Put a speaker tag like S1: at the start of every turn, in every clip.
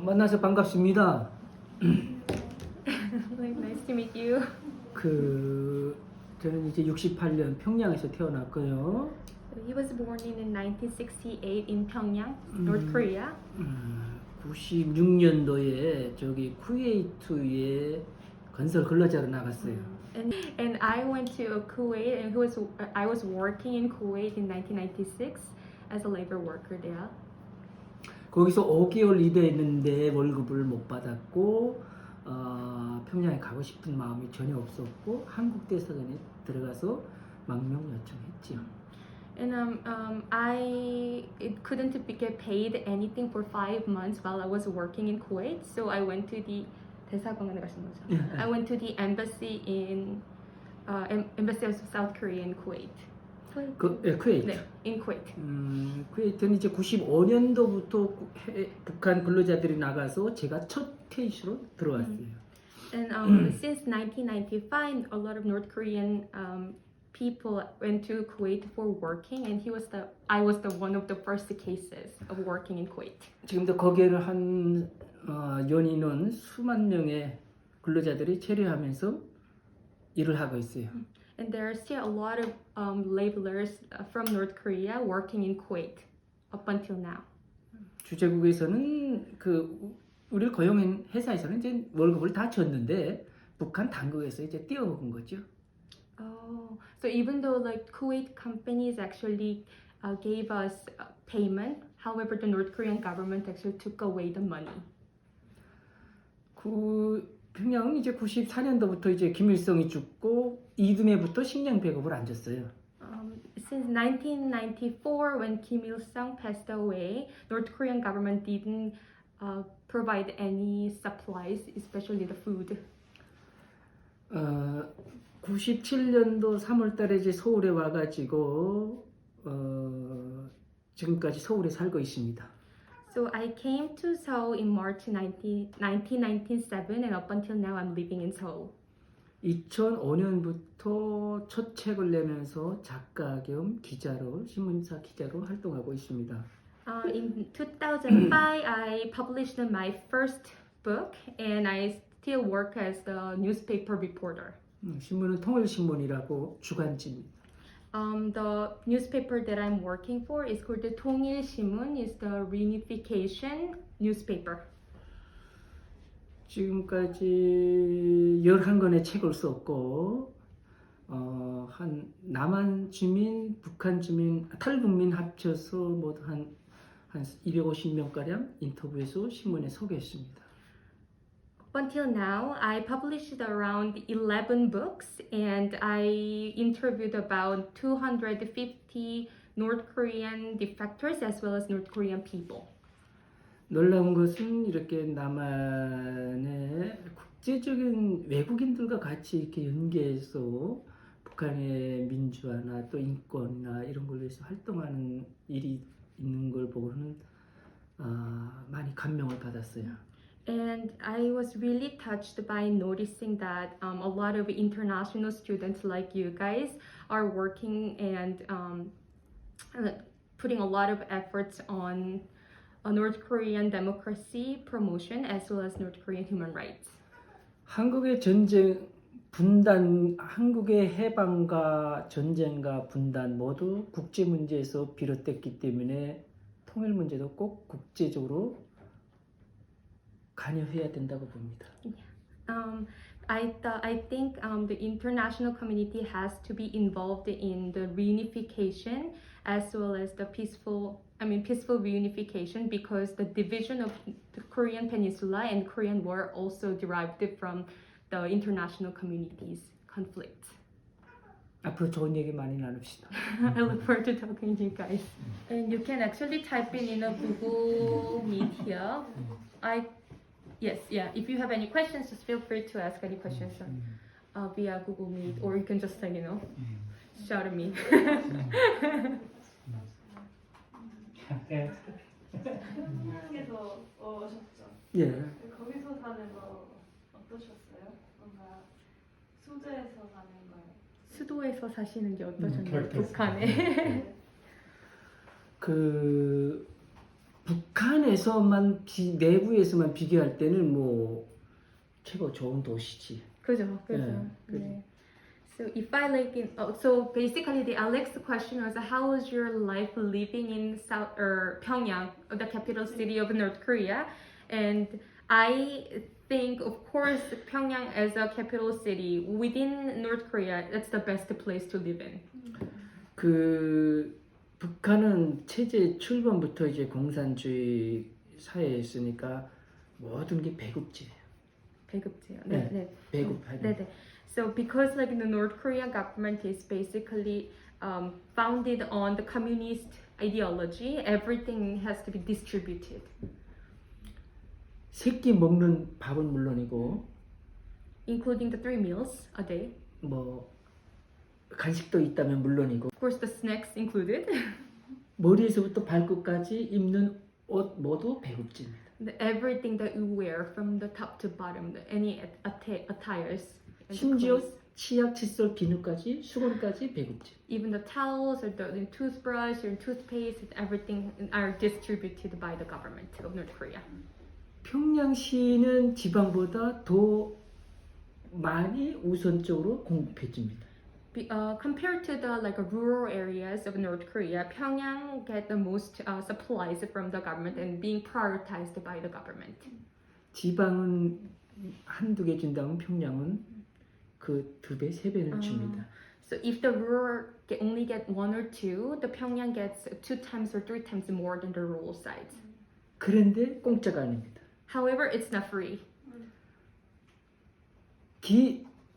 S1: 만나서 반갑습니다.
S2: Nice to meet you.
S1: 저는 이제 68년 평양에서 태어났고요.
S2: He was born in 1968 in PyongYang, North Korea.
S1: 96년도에 저기 쿠웨이트에 건설 근로자로 나갔어요.
S2: And I went to Kuwait, and I was working in Kuwait in 1996 as a labor worker there.
S1: 거기서 5개월 일했는데 월급을 못 받았고 평양에 가고 싶은 마음이 전혀 없었고 한국 대사관에 들어가서 망명 요청했지요.
S2: And I couldn't get paid anything for 5 months while I was working in Kuwait, so I went to the 대사관에 가신 거죠. I went to the embassy embassy of South Korea in Kuwait.
S1: 쿠웨이트.
S2: 네, in Kuwait.
S1: 쿠웨이트는 이제 95년도부터 북한 근로자들이 나가서 제가 첫 케이스로 들어왔어요.
S2: And since 1995, a lot of North Korean people went to Kuwait for working, and I was the one of the first cases of working in Kuwait.
S1: 지금도 거기에는 한 연인은 수만 명의 근로자들이 체류하면서 일을 하고 있어요.
S2: And there are still a lot of laborers from North Korea working in Kuwait up until now.
S1: 주재국에서는 우리를 고용한 회사에서는 이제 월급을 다 줬는데 북한 당국에서 이제 떼어먹은 거죠.
S2: Oh, so even though like Kuwait companies actually gave us payment, however, the North Korean government actually took away the money.
S1: 평양은 이제 94년도부터 이제 김일성이 죽고 이듬해부터 식량 배급을 안 줬어요.
S2: Since 1994, when Kim Il-sung passed away, North Korean government didn't provide any supplies, especially the food.
S1: 97년도 3월달에 이제 서울에 와가지고 지금까지 서울에 살고 있습니다.
S2: So I came to Seoul in March 1997, and up until now, I'm living in Seoul.
S1: 2005년부터 첫 책을 내면서 작가 겸 기자로 신문사 기자로 활동하고 있습니다.
S2: In 2005, I published my first book, and I still work as the newspaper reporter.
S1: 신문은 통일신문이라고 주간지입니다.
S2: The newspaper that I'm working for is called the 통일 신문. It's the reunification newspaper.
S1: 지금까지 11권의 책을 썼고 한 남한 주민, 북한 주민, 탈북민 합쳐서 모두 한 250명가량 인터뷰해서 신문에 소개했습니다.
S2: Up until now, I published around 11 books, and I interviewed about 250 North Korean defectors as well as North Korean people.
S1: 놀라운 것은 이렇게 남한의 국제적인 외국인들과 같이 이렇게 연계해서 북한의 민주화나 또 인권이나 이런 걸로 해서 활동하는 일이 있는 걸 보고는 많이 감명을 받았어요.
S2: And I was really touched by noticing that a lot of international students like you guys are working and putting a lot of efforts on North Korean democracy promotion as well as North Korean human rights.
S1: 한국의 전쟁 분단, 한국의 해방과 전쟁과 분단 모두 국제 문제에서 비롯됐기 때문에 통일 문제도 꼭 국제적으로 관여해야 된다고 봅니다.
S2: I think the international community has to be involved in the reunification as well as the peaceful reunification, because the division of the Korean Peninsula and Korean War also derived from the international community's conflict.
S1: 앞으로 좋은 얘기 많이 나눕시다.
S2: I look forward to talking to you guys. And you can actually type in a Google Meet here. If you have any questions, just feel free to ask any questions via Google Meet, or you can just shout at me.
S3: 평양에서 오셨죠?
S1: 예.
S3: 거기서 사는 거 어떠셨어요? 뭔가 수도에서 사는 거예요?
S2: 수도에서 사시는 게 어떠셨나요?
S1: 그렇겠습니다.
S2: 북한에.
S1: 북한에서만 내부에서만 비교할 때는 뭐 최고 좋은 도시지.
S2: 그죠, 그죠.
S1: 네,
S2: 네. So if I so basically the Alex question was how was your life living in South or Pyongyang, the capital city of North Korea? And I think, of course, Pyongyang as a capital city within North Korea, that's the best place to live in.
S1: 그 북한은 체제 출범부터 이제 공산주의 사회였으니까 모든 게 배급제예요.
S2: 배급제요.
S1: 네,
S2: 네.
S1: 배급하는.
S2: 네. So because like the North Korean government is basically founded on the communist ideology, everything has to be distributed.
S1: 새끼 먹는 밥은 물론이고
S2: Including the 3 meals a day.
S1: 뭐 간식도 있다면 물론이고
S2: Of course, the snacks included.
S1: 머리에서부터 발끝까지 입는 옷 모두 배급제입니다.
S2: Everything that you wear from the top to bottom, any attires. and the
S1: 심지어
S2: clothes.
S1: 치약, 칫솔, 비누까지 수건까지 배급제.
S2: Even the towels or the toothbrush or toothpaste, everything are distributed by the government of North Korea.
S1: 평양시는 지방보다 더 많이 우선적으로 공급해 줍니다.
S2: Compared to the like rural areas of North Korea, Pyongyang get the most supplies from the government and being prioritized by the government.
S1: 지방은 한두 개 준다면 평양은 그 2배, 3배는 줍니다.
S2: So if the rural only get 1 or 2, the Pyongyang gets 2 times or 3 times more than the rural sides.
S1: 그런데 공짜가 아닙니다.
S2: However, it's not free.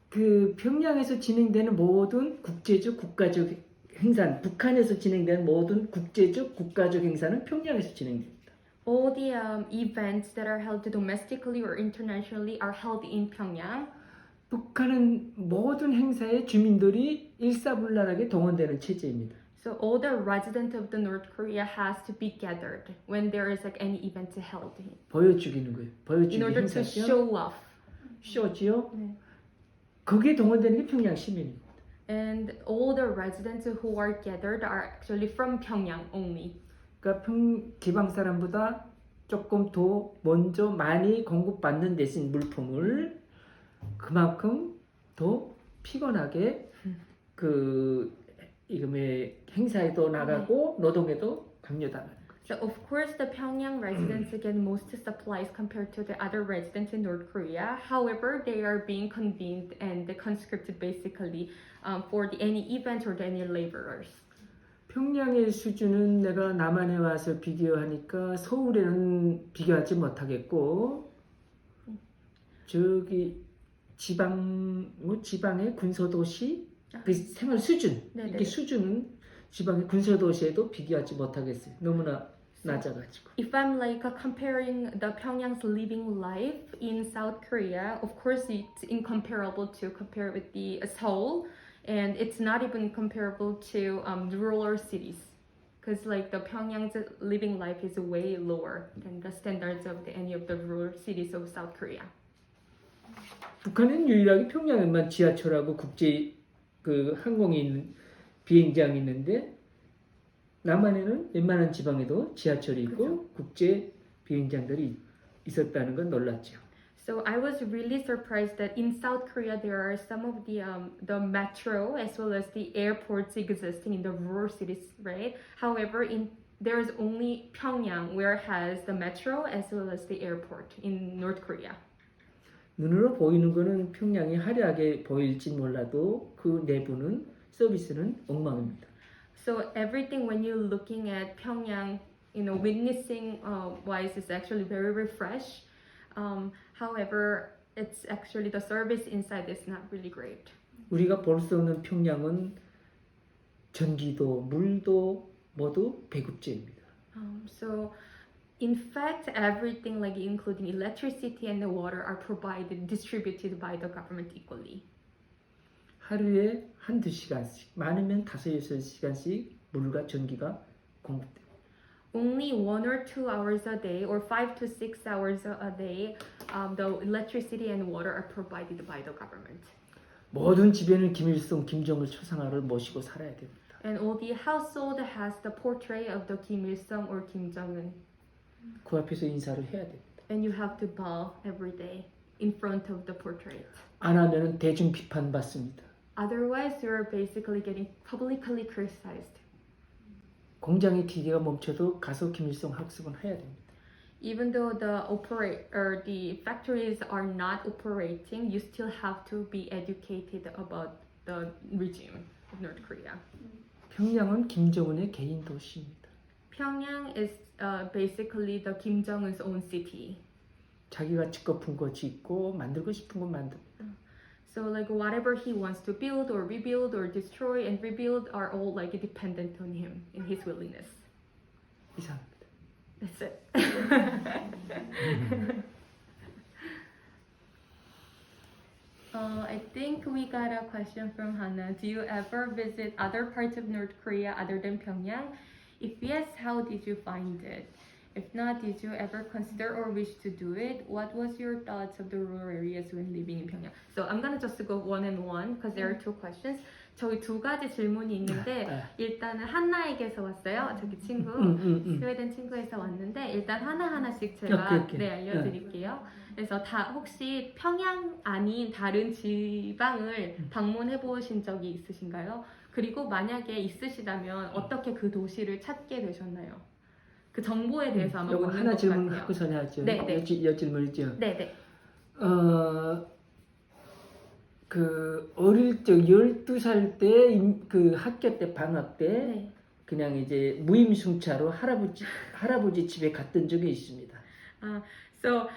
S1: 그 평양에서 진행되는 모든 국제적 국가적 행사, 북한에서 진행되는 모든 국제적 국가적 행사는 평양에서 진행됩니다.
S2: All the events that are held domestically or internationally are held in Pyongyang.
S1: 북한은 모든 행사에 주민들이 일사불란하게 동원되는 체제입니다.
S2: So all the residents of the North Korea has to be gathered when there is like any event held
S1: 보여주기는 거예요. 보여주기
S2: in order to
S1: 행사죠.
S2: show off.
S1: 쇼지요.
S2: 네.
S1: 거기에 동원되는 게 평양 시민입니다.
S2: And all the residents who are gathered are actually from Pyongyang only.
S1: 그러니까 지방 사람보다 조금 더 먼저 많이 공급받는 대신 물품을 그만큼 더 피곤하게 그 이금의 행사에도 나가고 노동에도 강요당하는 거죠.
S2: So of course the Pyongyang residents get most supplies compared to the other residents in North Korea. However, they are being convened and conscripted basically for any event or any laborers.
S1: 평양의 수준은 내가 남한에 와서 비교하니까 서울에는 비교하지 못하겠고 저기 지방의 군소도시 그 생활 수준 이렇게 수준은 지방의 군소도시에도 비교하지 못하겠어요. 너무나 낮아가지고.
S2: If I'm like comparing the Pyongyang's living life in South Korea, of course it's incomparable to compare with the Seoul, and it's not even comparable to rural cities, because like the Pyongyang's living life is way lower than the standards of any of the rural cities of South Korea.
S1: 북한은 유일하게 평양에만 지하철하고 국제 그 항공이 비행장이 있는데 남한에는 웬만한 지방에도 지하철이 있고
S2: 그렇죠.
S1: 국제 비행장들이 있었다는 건 놀랐죠.
S2: So I was really surprised that in South Korea there are some of the metro as well as the airports existing in the rural cities, right? However, there is only Pyongyang where has the metro as well as the airport in North Korea.
S1: 눈으로 보이는 거는 평양이 화려하게 보일지 몰라도 그 내부는 서비스는 엉망입니다.
S2: So everything when you're looking at Pyongyang, witnessing wise is actually very fresh. However, it's actually the service inside is not really great.
S1: 우리가 볼 수 없는 평양은 전기도 물도 모두 배급제입니다.
S2: So in fact, everything like including electricity and the water are distributed by the government equally.
S1: 하루에 1-2시간씩, 많으면 5-6시간씩 물과 전기가 공급됩니다.
S2: Only 1 or 2 hours a day or 5 to 6 hours a day, the electricity and water are provided by the government.
S1: 모든 집에는 김일성, 김정일 초상화를 모시고 살아야 됩니다.
S2: And all the household has the portrait of the Kim Il-sung or Kim Jong-un.
S1: 그 앞에서 인사를 해야 됩니다.
S2: And you have to bow every day in front of the portrait.
S1: 안 하면은 대중 비판 받습니다.
S2: Otherwise, you're basically getting publicly criticized.
S1: 공장의 기계가 멈춰도 가서 김일성 학습은 해야 됩니다.
S2: Even though the factories are not operating, you still have to be educated about the regime of North Korea.
S1: 평양은 김정은의 개인 도시입니다.
S2: Pyongyang is basically the Kim Jong-un's own city.
S1: 자기가 짓고픈 거 짓고 만들고 싶은 거 만듭니다.
S2: So like whatever he wants to build or rebuild or destroy and rebuild are all like dependent on him and his willingness.
S1: 이상합니다.
S2: That's it. I think we got a question from Hannah. Do you ever visit other parts of North Korea other than Pyongyang? If yes, how did you find it? If not, did you ever consider or wish to do it? What was your thoughts of the rural areas when living in Pyongyang? So I'm gonna just go one and one because there are two questions. 저희 두 가지 질문이 있는데 일단은 한나에게서 왔어요. 저기 친구 스웨덴 친구에서 왔는데 일단 하나하나씩 제가
S1: 오케이.
S2: 네 알려드릴게요. 그래서 다 혹시 평양 아닌 다른 지방을 방문해 보신 적이 있으신가요? 그리고 만약에 있으시다면 어떻게 그 도시를 찾게 되셨나요? 그 정보에 대해서 아마
S1: 요거
S2: 묻는
S1: 하나
S2: 것
S1: 질문
S2: 같아요.
S1: 하고서 하죠.
S2: 네.
S1: 여질문이죠.
S2: 네네.
S1: 그 어릴 적 12살 때 그 학교 때 방학 때
S2: 네.
S1: 그냥 이제 무임승차로 할아버지 집에 갔던 적이 있습니다.
S2: So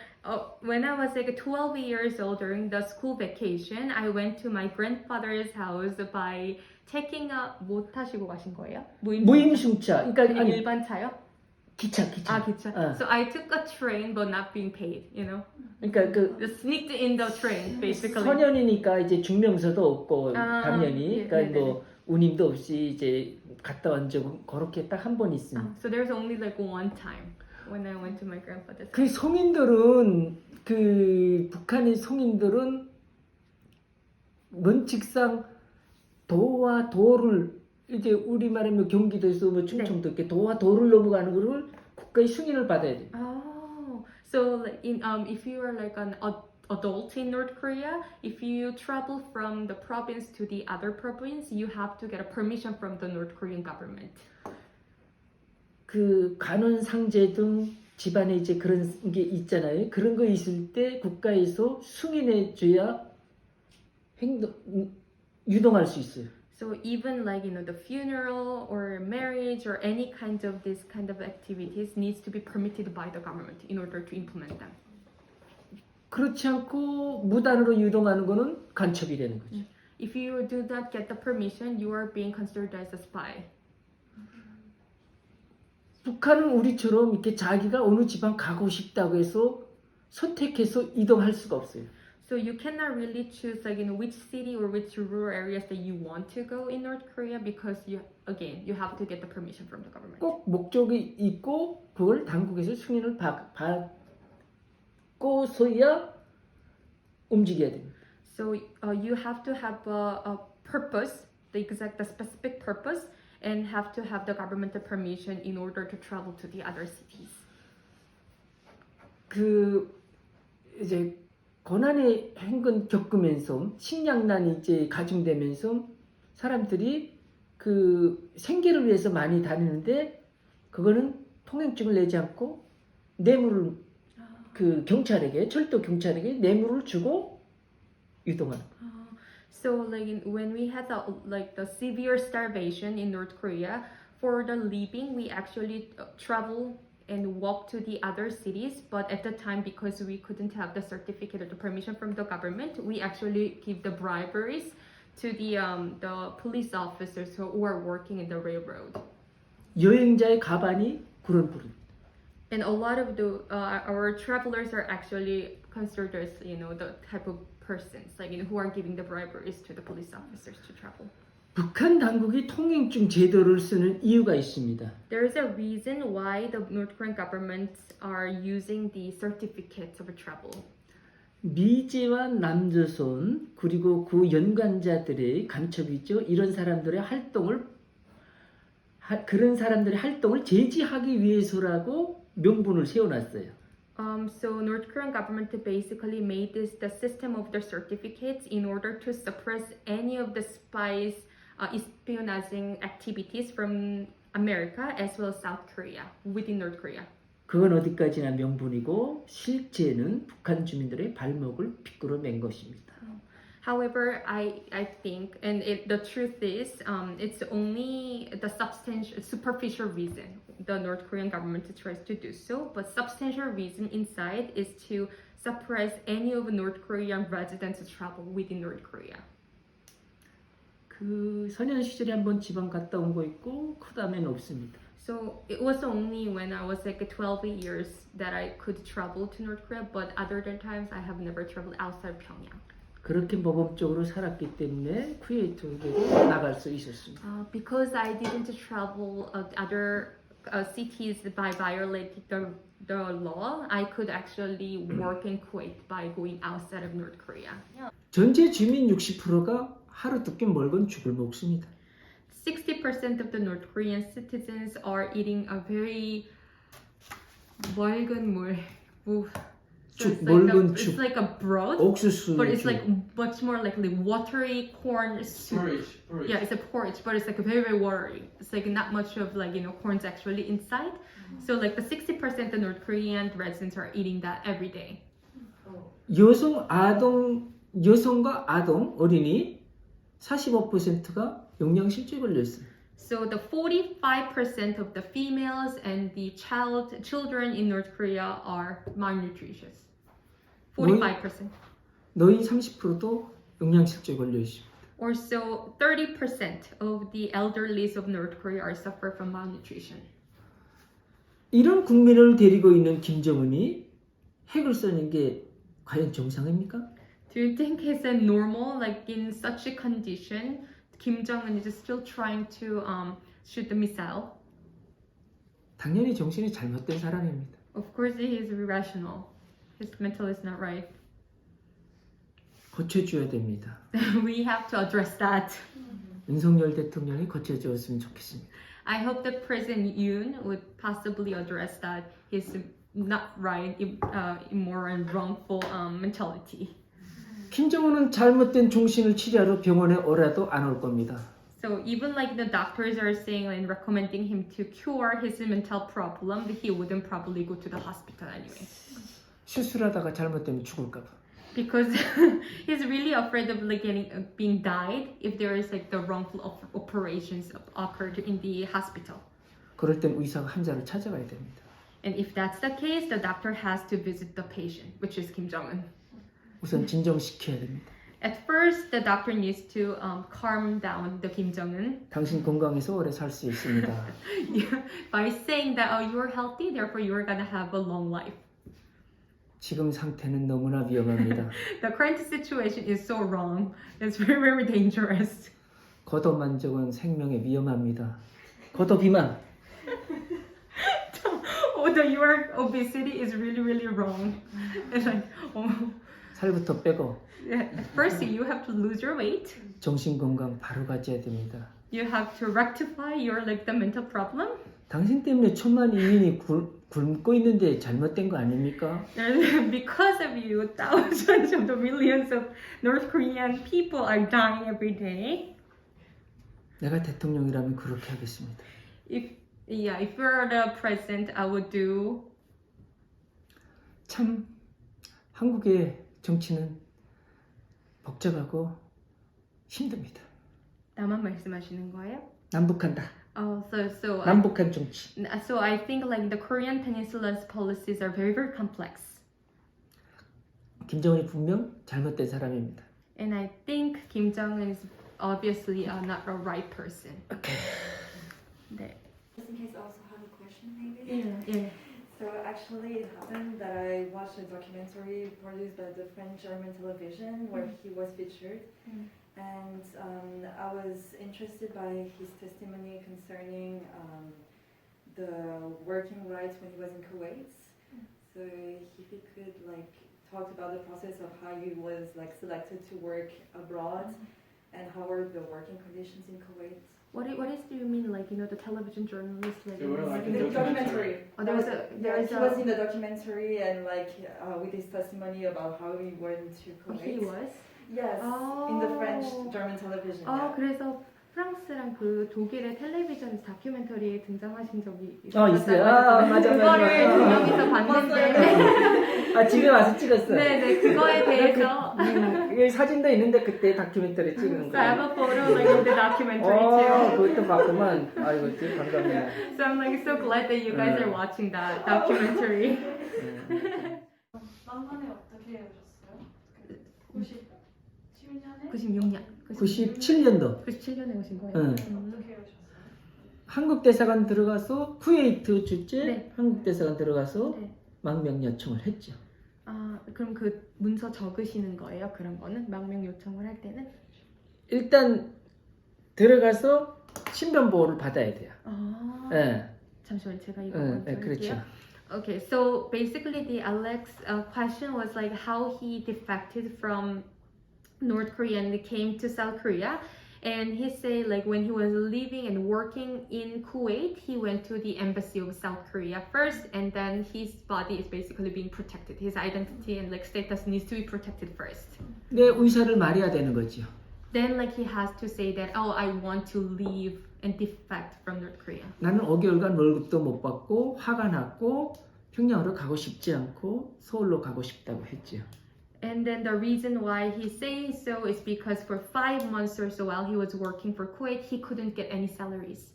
S2: when I was like 12 years old during the school vacation, I went to my grandfather's house by taking a 뭐 타시고 가신 거예요?
S1: 무임승차. 그러니까 아니,
S2: 일반 차요?
S1: 기차.
S2: 아 기차. So I took a train but not being paid, you know.
S1: 그러니까 그
S2: Just sneaked in the train basically.
S1: 소년이니까 이제 증명서도 없고 당연히
S2: 예,
S1: 그러니까 뭐 운임도 없이 이제 갔다 온 적은 그렇게 딱 한 번 있습니다.
S2: So there's only like one time when I went to my grandfather's.
S1: 그 송인들은 그 북한의 송인들은 원칙상 도와 도를 이제 우리 말하면 경기도에서 뭐 충청도 이렇게 도와 도를 넘어가는 거를 국가의 승인을 받아야 돼요.
S2: Oh, so like if you are like an adult in North Korea, if you travel from the province to the other province, you have to get a permission from the North Korean government.
S1: 그 간원 상제 등 집안에 이제 그런 게 있잖아요. 그런 거 있을 때 국가에서 승인해 줘야 유동할 수 있어요.
S2: So even like the funeral or marriage or any kind of this kind of activities needs to be permitted by the government in order to implement them.
S1: 그렇지 않고 무단으로 유동하는 거는 간첩이 되는 거죠.
S2: If you do not get the permission, you are being considered as a spy.
S1: 북한은 우리처럼 이렇게 자기가 어느 지방 가고 싶다고 해서 선택해서 이동할 수가 없어요.
S2: So you cannot really choose like which city or which rural areas that you want to go in North Korea because you have to get the permission from the government.
S1: 꼭 목적이 있고 그걸 당국에서 승인을 받고서야 움직여야 됩니다.
S2: So you have to have a purpose, the specific purpose, and have to have the government permission in order to travel to the other cities.
S1: 그 이제 고난의 행군 겪으면서 식량난이 이제 가중되면서 사람들이 그 생계를 위해서 많이 다니는데 그거는 통행증을 내지 않고 뇌물을 그 경찰에게 철도 경찰에게 뇌물을 주고 유동하는.
S2: So like when we had the severe starvation in North Korea, for the living we actually travel and walk to the other cities, but at the time because we couldn't have the certificate or the permission from the government, we actually give the briberies to the police officers who are working in the railroad.
S1: 여행자의 가반이 그런 부류입니다.
S2: And a lot of our travelers are actually considered as the type of persons who are giving the briberies to the police officers to travel.
S1: 북한 당국이 통행증 제도를 쓰는 이유가 있습니다.
S2: There is a reason why the North Korean governments are using the certificates of travel.
S1: 미제와 남조선 그리고 그 연관자들의 간첩이죠. 이런 사람들의 활동을 그런 사람들의 활동을 제지하기 위해서라고 명분을 세워놨어요.
S2: So North Korean government basically made this the system of the certificates in order to suppress any of the spies espionaging activities from America as well as South Korea within North Korea.
S1: 그건 어디까지나 명분이고 실제는 북한 주민들의 발목을 빗끌어 맨 것입니다.
S2: However, I think, and the truth is, it's only the superficial reason the North Korean government tries to do so, but substantial reason inside is to suppress any of North Korean residents' travel within North Korea.
S1: 그 소년 시절에 한번 지방 갔다 온 거 있고 그 다음에는 없습니다.
S2: So it was only when I was like 12 years that I could travel to North Korea, but other than times I have never traveled outside Pyongyang.
S1: 그렇게 모범적으로 살았기 때문에 쿠웨이트로 나갈 수 있었습니다.
S2: Because I didn't travel other cities by violating the law, I could actually work in Kuwait by going outside of North Korea.
S1: 전체 주민 60%가 하루 두 끼 멀건 죽을 먹습니다.
S2: 60% of the North Korean citizens are eating a very 맑은 물. So
S1: 죽, 묽은
S2: it's
S1: 죽,
S2: like a broth,
S1: 옥수수
S2: but it's
S1: 죽.
S2: like much more likely watery corn soup.
S4: Porridge.
S2: Yeah, it's a porridge, but it's like very, very watery. It's like not much of like, corns actually inside. So like the 60% of North Korean residents are eating that every day.
S1: 여성과 아동, 어린이 45%가 영양실조에 걸려 있어요.
S2: So the 45% of the females and the children in North Korea are malnutritious. 45%.
S1: 노인 30%도 영양실조에 걸려 있습니다.
S2: Or so 30% of the elderlies of North Korea are suffer from malnutrition.
S1: 이런 국민을 데리고 있는 김정은이 핵을 쏘는 게 과연 정상입니까?
S2: Do you think it's a normal, like in such a condition, Kim Jong-un is still trying to shoot the missile?
S1: 당연히 정신이 잘못된 사람입니다.
S2: Of course he is irrational. His mental is not right.
S1: 고쳐줘야 됩니다.
S2: We have to address that.
S1: 윤석열 대통령이 고쳐주었으면 좋겠습니다.
S2: I hope that President Yoon would possibly address that he's not right, immoral and wrongful mentality.
S1: 김정은은 잘못된 종신을 치료하러 병원에 오라도 안 올 겁니다.
S2: So even like the doctors are saying and recommending him to cure his mental problem, he wouldn't probably go to the hospital anyway.
S1: 수술하다가 잘못되면 죽을까 봐.
S2: Because he's really afraid of like being died if there is like the wrongful operations occurred in the hospital.
S1: 그럴 땐 의사가 환자를 찾아가야 됩니다.
S2: And if that's the case, the doctor has to visit the patient, which is Kim Jong-un.
S1: 우선 진정시켜야 됩니다.
S2: At first, the doctor needs to calm down the Kim Jong-un
S1: 당신 건강해서 오래 살 수 있습니다.
S2: by saying that you're healthy, therefore you're gonna have a long life.
S1: 지금 상태는 너무나 위험합니다.
S2: The current situation is so wrong. It's very, very dangerous.
S1: 고도 만족은 생명에 위험합니다. 고도 비만.
S2: Although your obesity is really, really wrong. It's like,
S1: 살부터 빼고
S2: first you have to lose your weight.
S1: 정신 건강 바로 가져야 됩니다.
S2: You have to rectify your like the mental problem.
S1: 당신 때문에 천만 이민이 굶고 있는데 잘못된 거 아닙니까?
S2: And because of you, thousands of the millions of North Korean people are dying every day.
S1: 내가 대통령이라면 그렇게 하겠습니다.
S2: If you're the president, I would do.
S1: 참 한국의 정치는 복잡하고 힘듭니다.
S2: 나만 말씀하시는 거예요?
S1: 남북한다. 남북한 정치.
S2: So I think like the Korean Peninsula's policies are very, very complex.
S1: 김정은이 분명 잘못된 사람입니다.
S2: And I think Kim Jong-un is obviously not a right person.
S1: Okay.
S2: 네.
S5: Just in case I also have a question maybe.
S2: Yeah.
S5: So actually it happened that I watched a documentary produced by the French German television where he was featured. And I was interested by his testimony concerning the working rights when he was in Kuwait. So if he could like talk about the process of how he was like selected to work abroad and how were the working conditions in Kuwait.
S2: What is do you mean like the television journalist like
S4: They were like
S5: In the documentary.
S2: Oh, there was
S5: He was in the documentary and with his testimony about how he went to
S2: Oh,
S5: Kuwait.
S2: he was?
S5: Yes,
S2: Oh.
S5: in the French German television.
S2: 아,
S5: yeah.
S2: 그래서 프랑스랑 그 독일의 텔레비전 다큐멘터리에 등장하신 적이
S1: 있어요.
S2: 있었다고
S1: 아,
S2: 해서
S1: 맞아,
S2: 그거를
S1: 맞아.
S2: 두 명이서 봤는데
S1: 아 집에 와서 찍었어요.
S2: 네네 그거에 대해서
S1: 이 사진도 있는데 그때 다큐멘터리 찍은
S2: So I have
S1: 거.
S2: a photo like of the documentary too.
S1: 그것도 봤구만. 아이고 되게 반갑네요.
S2: So I'm like so glad that you guys are watching that documentary.
S3: 남한에 어떻게 오셨어요? 97년에?
S2: 96년.
S1: 97년도
S2: 97년에 오신 거예요?
S1: 응.
S3: 어떻게 오셨어요?
S1: 한국 대사관 들어가서 쿠웨이트 주재
S2: 네.
S1: 한국 대사관 들어가서
S2: 네.
S1: 망명 요청을 했죠.
S2: 아 그럼 그 문서 적으시는 거예요? 그런 거는 망명 요청을 할 때는?
S1: 일단 들어가서 신변 보호를 받아야 돼요.
S2: 아
S1: 예.
S2: 잠시만 제가 이거
S1: 응,
S2: 먼저
S1: 네, 그렇죠.
S2: 할게요. Okay, so basically the Alex question was like how he defected from North Korea and came to South Korea. And he said like when he was living and working in Kuwait, he went to the embassy of South Korea first, and then his body is basically being protected. His identity and like status needs to be protected first.
S1: 내 의사를 말해야 되는 거죠.
S2: Then like he has to say that oh I want to leave and defect from North Korea.
S1: 나는 5개월간 월급도 못 받고 화가 났고 평양으로 가고 싶지 않고 서울로 가고 싶다고 했죠.
S2: And then the reason why he's saying so is because for 5 months or so while he was working for Kuwait, he couldn't get any salaries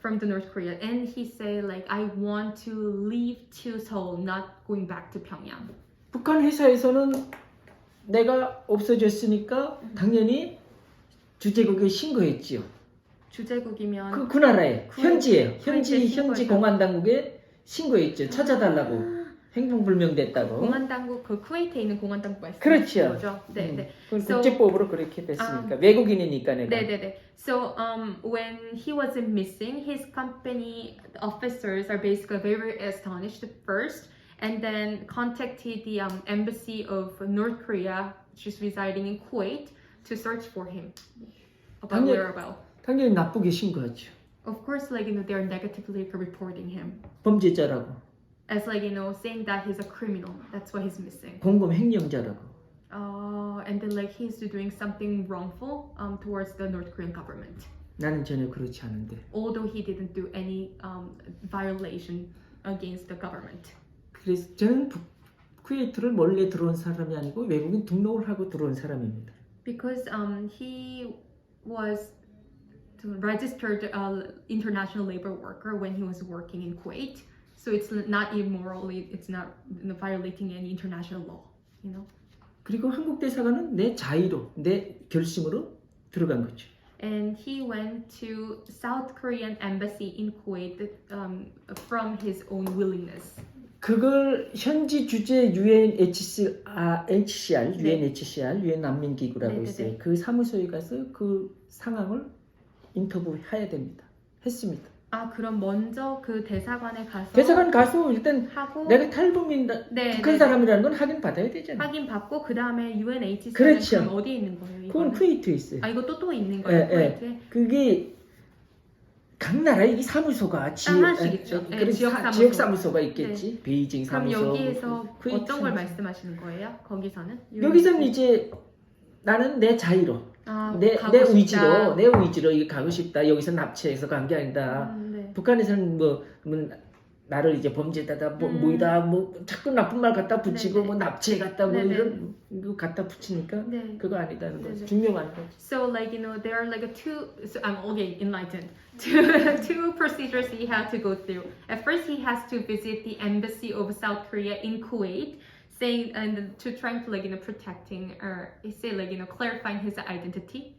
S2: from the North Korea. And he said like, I want to leave to Seoul, not going back to Pyongyang.
S1: 북한 회사에서는 내가 없어졌으니까 당연히 주재국에 신고했지요.
S2: 주재국이면
S1: 그 나라에 현지에
S2: 쿠웨이트에
S1: 현지
S2: 신고했다고.
S1: 공안 당국에 신고했죠. 찾아달라고. 행방불명됐다고.
S2: 공안 당국 그 쿠웨이트에 있는 공안 당국 말씀하시는
S1: 그렇죠.
S2: 거죠? 네, 네.
S1: 그건
S2: So-
S1: 국제법으로 그렇게 됐으니까 외국인이니까 내가.
S2: 네, 네, 네. So when he was missing, his company officers are basically very astonished first, and then contacted the embassy of North Korea, which is residing in Kuwait, to search for him about
S1: 당연-
S2: whereabouts.
S1: 당연히 나쁘게 신고하죠.
S2: Of course, like they're negatively reporting him
S1: 범죄자라고.
S2: as like saying that he's a criminal. That's why he's missing.
S1: 공범 횡령자라고.
S2: And then like he's doing something wrongful towards the North Korean government.
S1: 나는 전혀 그렇지 않은데.
S2: Although he didn't do any violation against the government.
S1: 그래서 저는 쿠웨이트를 몰래 들어온 사람이 아니고 외국인 등록을 하고 들어온 사람입니다.
S2: Because he was registered international labor worker when he was working in Kuwait. So it's not immoral, it's not violating any international law, you know.
S1: 그리고 한국 대사관은 내 자의로, 내 결심으로 들어간 거죠.
S2: And he went to South Korean embassy in Kuwait from his own willingness.
S1: 그걸 현지 주재 UNHCR,
S2: 네.
S1: 유엔 난민기구라고
S2: 네, 네,
S1: 있어요.
S2: 네.
S1: 그 사무소에 가서 그 상황을 인터뷰해야 됩니다. 했습니다.
S2: 아 그럼 먼저 그 대사관에 가서
S1: 대사관 가서 일단
S2: 하고
S1: 내가 탈북민
S2: 네,
S1: 북한
S2: 네,
S1: 사람이라는 건 확인 받아야 되잖아.
S2: 확인 받고 그 다음에 UNHCR은
S1: 그렇죠.
S2: 그럼 어디에 있는 거예요?
S1: 그건
S2: 이거는?
S1: 쿠웨이트에 있어요.
S2: 아 이것도 또 있는 거예요?
S1: 예,
S2: 쿠웨이트에?
S1: 그게 각 나라의 이 사무소가
S2: 하나씩 있죠. 네, 지역 사무소.
S1: 지역 사무소가 있겠지. 베이징
S2: 그럼
S1: 사무소.
S2: 여기에서
S1: 쿠웨이트
S2: 어떤 걸
S1: 사무소.
S2: 말씀하시는 거예요? 거기서는?
S1: 여기서는 이제 나는 내 자의로,
S2: 아,
S1: 내
S2: 가고 싶다.
S1: 내 의지로 이거 가고 싶다. 여기서 납치해서 간 게 아니다.
S2: 네.
S1: 북한에서는 뭐 나를 이제 범죄자다, 뭐이다, 뭐 자꾸 나쁜 말 갖다 붙이고
S2: 네네.
S1: 뭐 납치해 갔다 뭐
S2: 네네.
S1: 이런 거 갖다 붙이니까
S2: 네.
S1: 그거 아니다는 거지.
S2: 네네.
S1: 증명하는 거지.
S2: So like there are like so I'm okay enlightened. two procedures he had to go through. At first he has to visit the embassy of South Korea in Kuwait, saying and to trying to protecting or say clarifying his identity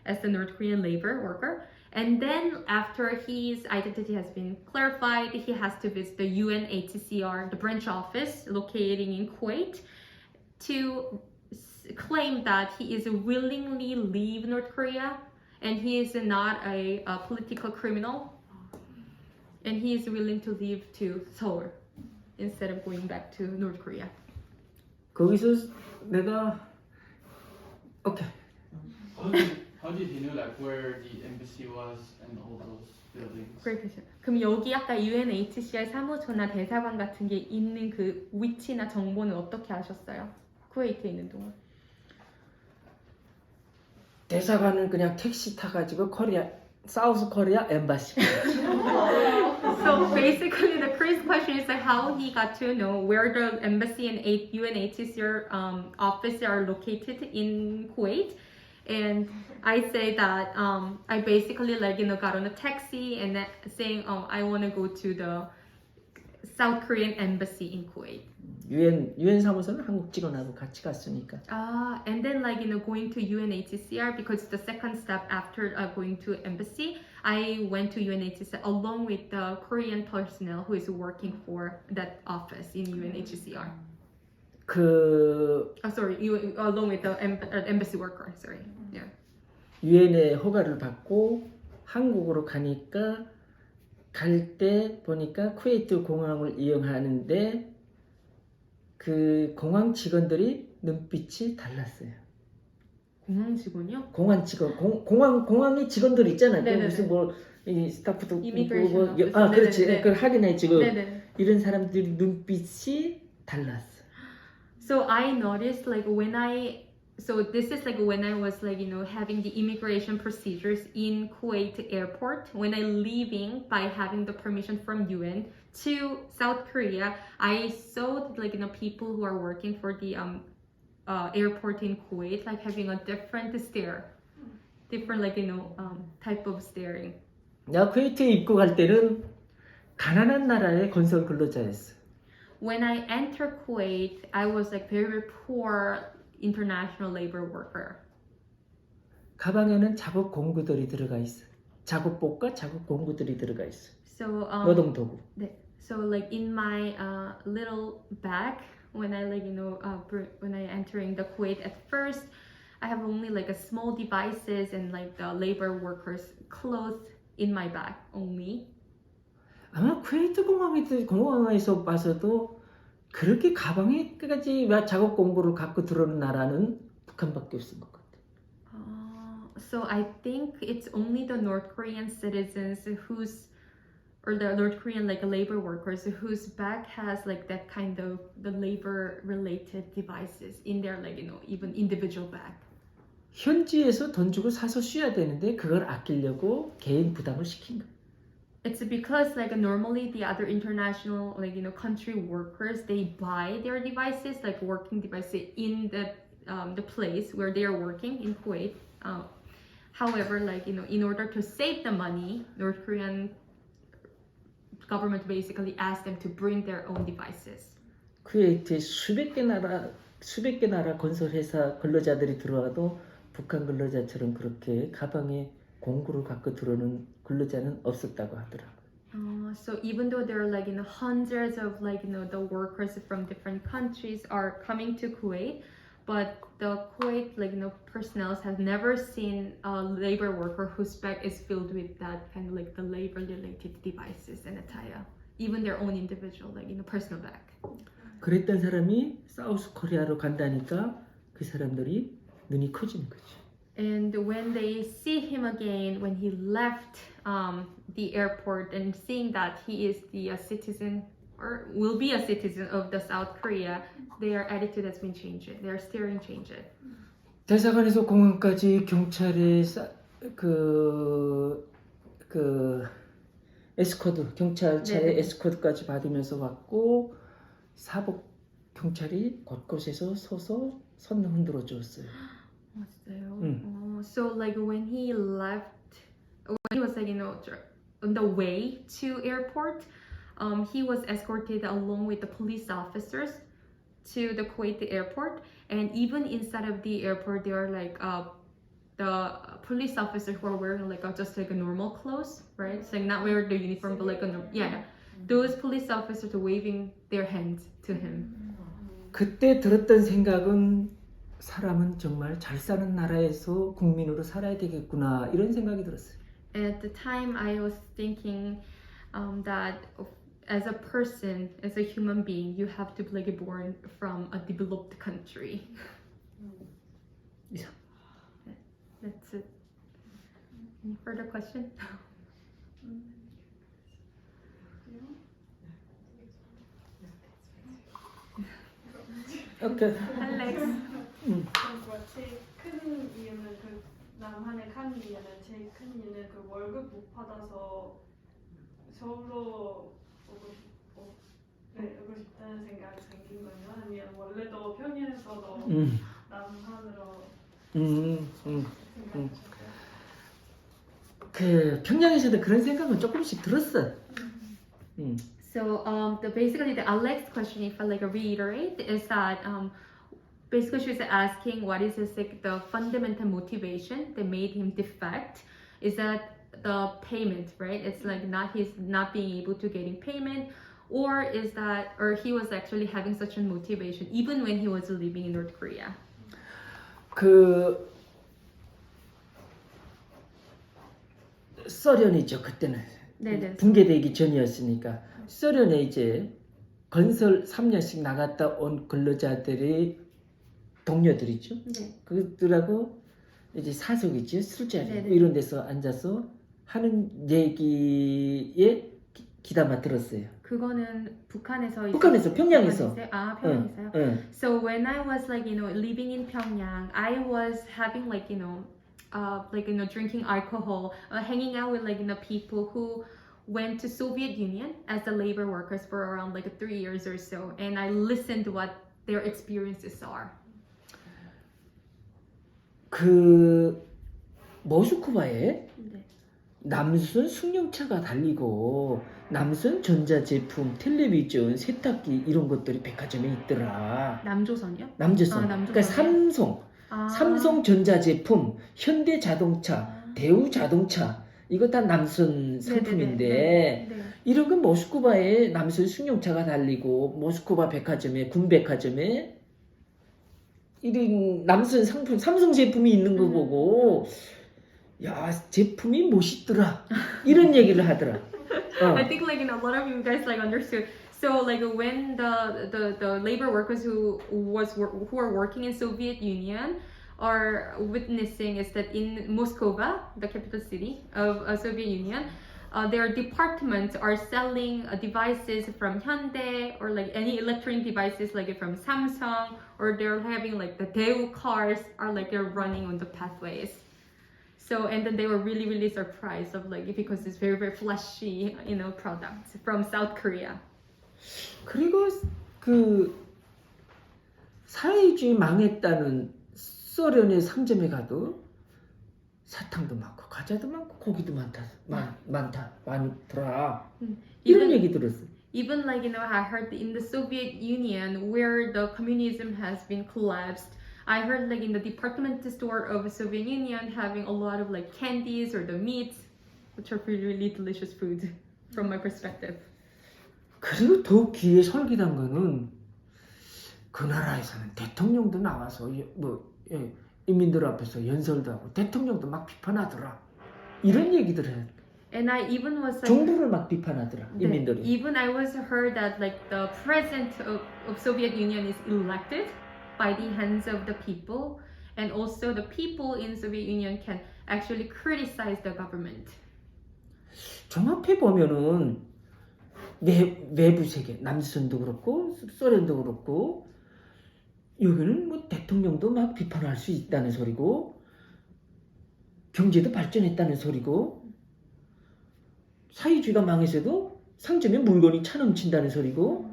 S2: as the North Korean labor worker. And then after his identity has been clarified, he has to visit the UNHCR, the branch office located in Kuwait, to claim that he is willingly leave North Korea and he is not a political criminal and he is willing to leave to Seoul instead of going back to North Korea.
S1: 거기서 내가 오케이.
S4: How did he know like where the embassy was and all those buildings?
S2: Great question. 그럼 여기 아까 UNHCR 사무소나 대사관 같은 게 있는 그 위치나 정보는 어떻게 아셨어요? 쿠웨이트에 있는 동안.
S1: 대사관은 그냥 택시 타가지고 코리아 사우스 코리아 엠바시.
S2: So basically, the first question is like how he got to know where the embassy and UNHCR office are located in Kuwait. And I say that I basically got on a taxi and then saying, I want to go to the South Korean embassy in Kuwait.
S1: 유엔 사무소는 한국 직원하고 같이 갔으니까.
S2: And then going to UNHCR because the second step after going to embassy, I went to UNHCR along with the Korean personnel who is working for that office in UNHCR. Along with the embassy worker. Sorry. Yeah.
S1: 유엔의 허가를 받고 한국으로 가니까 갈 때 보니까 쿠웨이트 공항을 이용하는데 그 공항 직원들이 눈빛이 달랐어요.
S2: 공항 직원이요?
S1: 공항 직원, 공항에 직원들 있잖아요.
S2: 네네네.
S1: 무슨 이 스타프도
S2: 이미그레이션
S1: 그렇지.
S2: 네네네.
S1: 그걸 확인해 지금
S2: 네네.
S1: 이런 사람들이 눈빛이 달랐어.
S2: So I noticed when I was having the immigration procedures in Kuwait airport, when I leaving by having the permission from UN to South Korea, I saw people who are working for the airport in Kuwait having a different stare, type of staring.
S1: 나 쿠웨이트에 입국할 때는 가난한 나라의 건설 근로자였어.
S2: When I entered Kuwait, I was very poor international labor worker.
S1: 가방에는 작업 공구들이 들어가 있어. 작업복과 작업 공구들이 들어가 있어.
S2: So
S1: 노동 도구.
S2: So in my little bag, when I when I entering the Kuwait at first, I have only a small devices and the labor workers' clothes in my bag only.
S1: 아마 쿠웨이트 공항에서 봐서도 그렇게 가방에까지 작업 공구를 갖고 들어오는 나라는 북한밖에 없을 것 같아.
S2: So I think it's only the North Korean citizens or the North Korean labor workers whose bag has that kind of the labor related devices in their even individual bag.
S1: 현지에서 돈 주고 사서 쉬어야 되는데 그걸 아끼려고 개인 부담을 시킨 거야.
S2: It's because normally the other international country workers, they buy their devices working devices in the place where they are working in Kuwait. However, in order to save the money, North Korean government basically asked them to bring their own devices.
S1: 쿠웨이트에 수백 개 나라 건설 회사 근로자들이 들어와도 북한 근로자처럼 그렇게 가방에 공구를 갖고 들어오는 근로자는 없었다고 하더라고요.
S2: So even though there are hundreds of the workers from different countries are coming to Kuwait, but the Kuwait personnel has never seen a labor worker whose bag is filled with that kind of the labor related devices and attire, even their own individual personal bag.
S1: 그랬던 사람이 사우스 코리아로 간다니까 그 사람들이 눈이 커지는 거지.
S2: And when they see him again, when he left the airport and seeing that he is the citizen or will be a citizen of the South Korea, their attitude has been changed. Their steering changed.
S1: 대사관에서 공항까지 경찰의 에스코트 경찰차의 에스코트까지 받으면서 왔고 사복 경찰이 곳곳에서 서서 손 흔들어 줬어요.
S2: So when he left, when he was on the way to airport, he was escorted along with the police officers to the Kuwait airport, and even inside of the airport there are the police officers who are wearing just normal clothes, right? It's not wearing the uniform but those police officers are waving their hands to him.
S1: 그때 들었던 생각은 사람은 정말 잘 사는 나라에서 국민으로 살아야 되겠구나 이런 생각이 들었어요.
S2: At the time, I was thinking that as a person, as a human being, you have to be born from a developed country. That's it. further question?
S1: 오케이.
S2: Alex.
S3: 그러니까 제일 큰 이유는 그 남한에 간 이유는 제일 큰 이유는 그 월급 못 받아서 서울로 오고 싶다는 생각이 생긴 거예요? 아니면 원래도 평양에서도 남한으로 생각하셨어요?
S1: 그 평양에서도 그런 생각은 조금씩 들었어.
S2: So basically the Alex question, if I reiterate, is that basically she was asking what is the fundamental motivation that made him defect? Is that the payment, right? It's not his not being able to getting payment, or is that or he was actually having such a motivation even when he was living in North Korea?
S1: 그 소련이죠 그때는.
S2: 네네.
S1: 붕괴되기 전이었으니까 소련에 이제 건설 3년씩 나갔다 온 근로자들의 동료들이죠.
S2: 네.
S1: 그들하고 이제 사석이죠. 술자리
S2: 네네.
S1: 뭐 이런 데서 앉아서 하는 얘기에 귀담아 들었어요.
S2: 그거는 북한에서
S1: 평양에서.
S2: 아, 평양에서요.
S1: 응.
S2: So when I was living in Pyongyang, I was having drinking alcohol, hanging out with people who went to Soviet Union as the labor workers for around 3 years or so, and I listened to what their experiences are.
S1: 그 모스크바에
S2: 네.
S1: 남선 승용차가 달리고 남선 전자제품, 텔레비전, 세탁기 이런 것들이 백화점에 있더라.
S2: 남조선이요?
S1: 남조선. 그러니까 삼성 전자제품, 현대자동차, 대우자동차 이거 다 남선 상품인데
S2: 네.
S1: 이런 건 모스크바에 남선 승용차가 달리고 모스크바 백화점에 군 백화점에 이런 남선 상품 삼성 제품이 있는 거 보고 야 제품이 멋있더라 이런 얘기를 하더라.
S2: I think a lot of you guys understood. So when the labor workers who are working in Soviet Union are witnessing is that in Moscow, the capital city of Soviet Union, their departments are selling devices from Hyundai or any electronic devices from Samsung, or they're having the Daewoo cars are they're running on the pathways. So and then they were really really surprised of because it's very very flashy products from South Korea.
S1: 그리고 그 사회주의 망했다는 소련의 상점에 가도 사탕도 많고 과자도 많고 고기도 많더라. 이런 얘기 들었어.
S2: Even I heard in the Soviet Union where the communism has been collapsed, I heard in the department store of the Soviet Union having a lot of candies or the meats, which are really really delicious food from my perspective.
S1: 그리고 더 귀에 솔깃한 거는 그 나라에서는 대통령도 나와서 인민들 앞에서 연설도 하고 대통령도 막 비판하더라. 이런 얘기들 해.
S2: And I even was
S1: 정부를 막 비판하더라. 인민들이.
S2: Even I was heard that the president of Soviet Union is elected by the hands of the people, and also the people in Soviet Union can actually criticize the government.
S1: 종합해 보면은 외부 세계, 남선도 그렇고 소련도 그렇고 여기는 대통령도 막 비판할 수 있다는 소리고 경제도 발전했다는 소리고 사회주의가 망해서도 상점에 물건이 차 넘친다는 소리고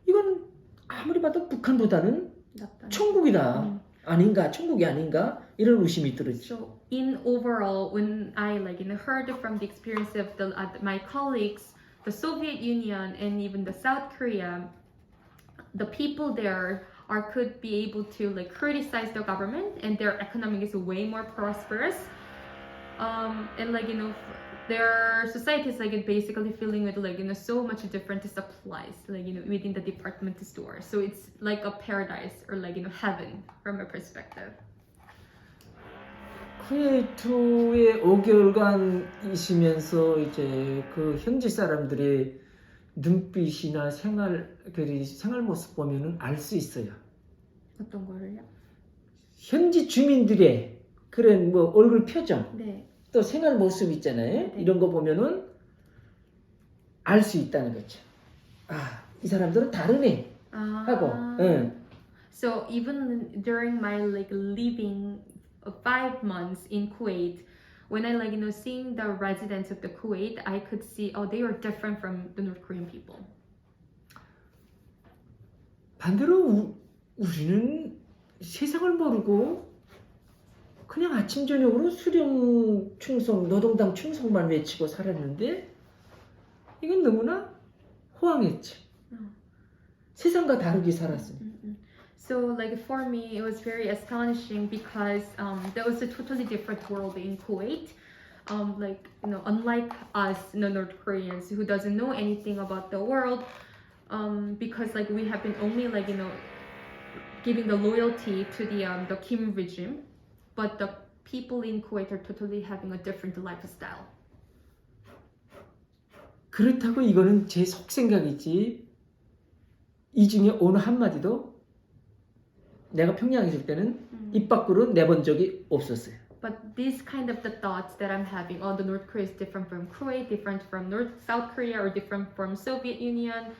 S1: 이건 아무리 봐도 북한보다는 천국이다. 아닌가? 천국이 아닌가? 이런 의심이 들었죠.
S2: So in overall, when I heard from the experience of my colleagues, the Soviet Union and even the South Korea, the people there could be able to criticize the government, and their economy is way more prosperous, and their society is basically filling with so much different supplies within the department store. So it's like a paradise or heaven from a perspective.
S1: 쿠웨이트에 5개월간 이제 그 현지 사람들의 눈빛이나 생활 모습 보면은 알 수 있어요.
S2: 어떤 거를요?
S1: 현지 주민들의 그런 얼굴 표정,
S2: 네.
S1: 또 생활 모습 있잖아요. 이런 거 보면은 알 수 있다는 거죠. 아, 이 사람들은 다르네 하고. 예.
S2: So even during my like living 5 months in Kuwait, when I like seeing the residents of the Kuwait, I could see they are different from the North Korean people.
S1: 반대로 우리는 세상을 모르고 그냥 아침 저녁으로 수령 충성, 노동당 충성만 외치고 살았는데 이건 너무나 호황했지. 세상과 다르게 살았습니다.
S2: So like for me, it was very astonishing because there was a totally different world in Kuwait. Like unlike us, North Koreans who doesn't know anything about the world, because like we have been only like giving the loyalty to the Kim regime, but the people in Kuwait are totally having a different lifestyle.
S1: 그렇다고 이거는 제 속생각이지 이 중에 어느 한마디도 내가 평양에 있을 때는 입 밖으로 내본 적이 없었어요.
S2: But these kind of the thoughts that I'm having, the North Korea is different from Kuwait, different from South Korea, or different from Soviet Union,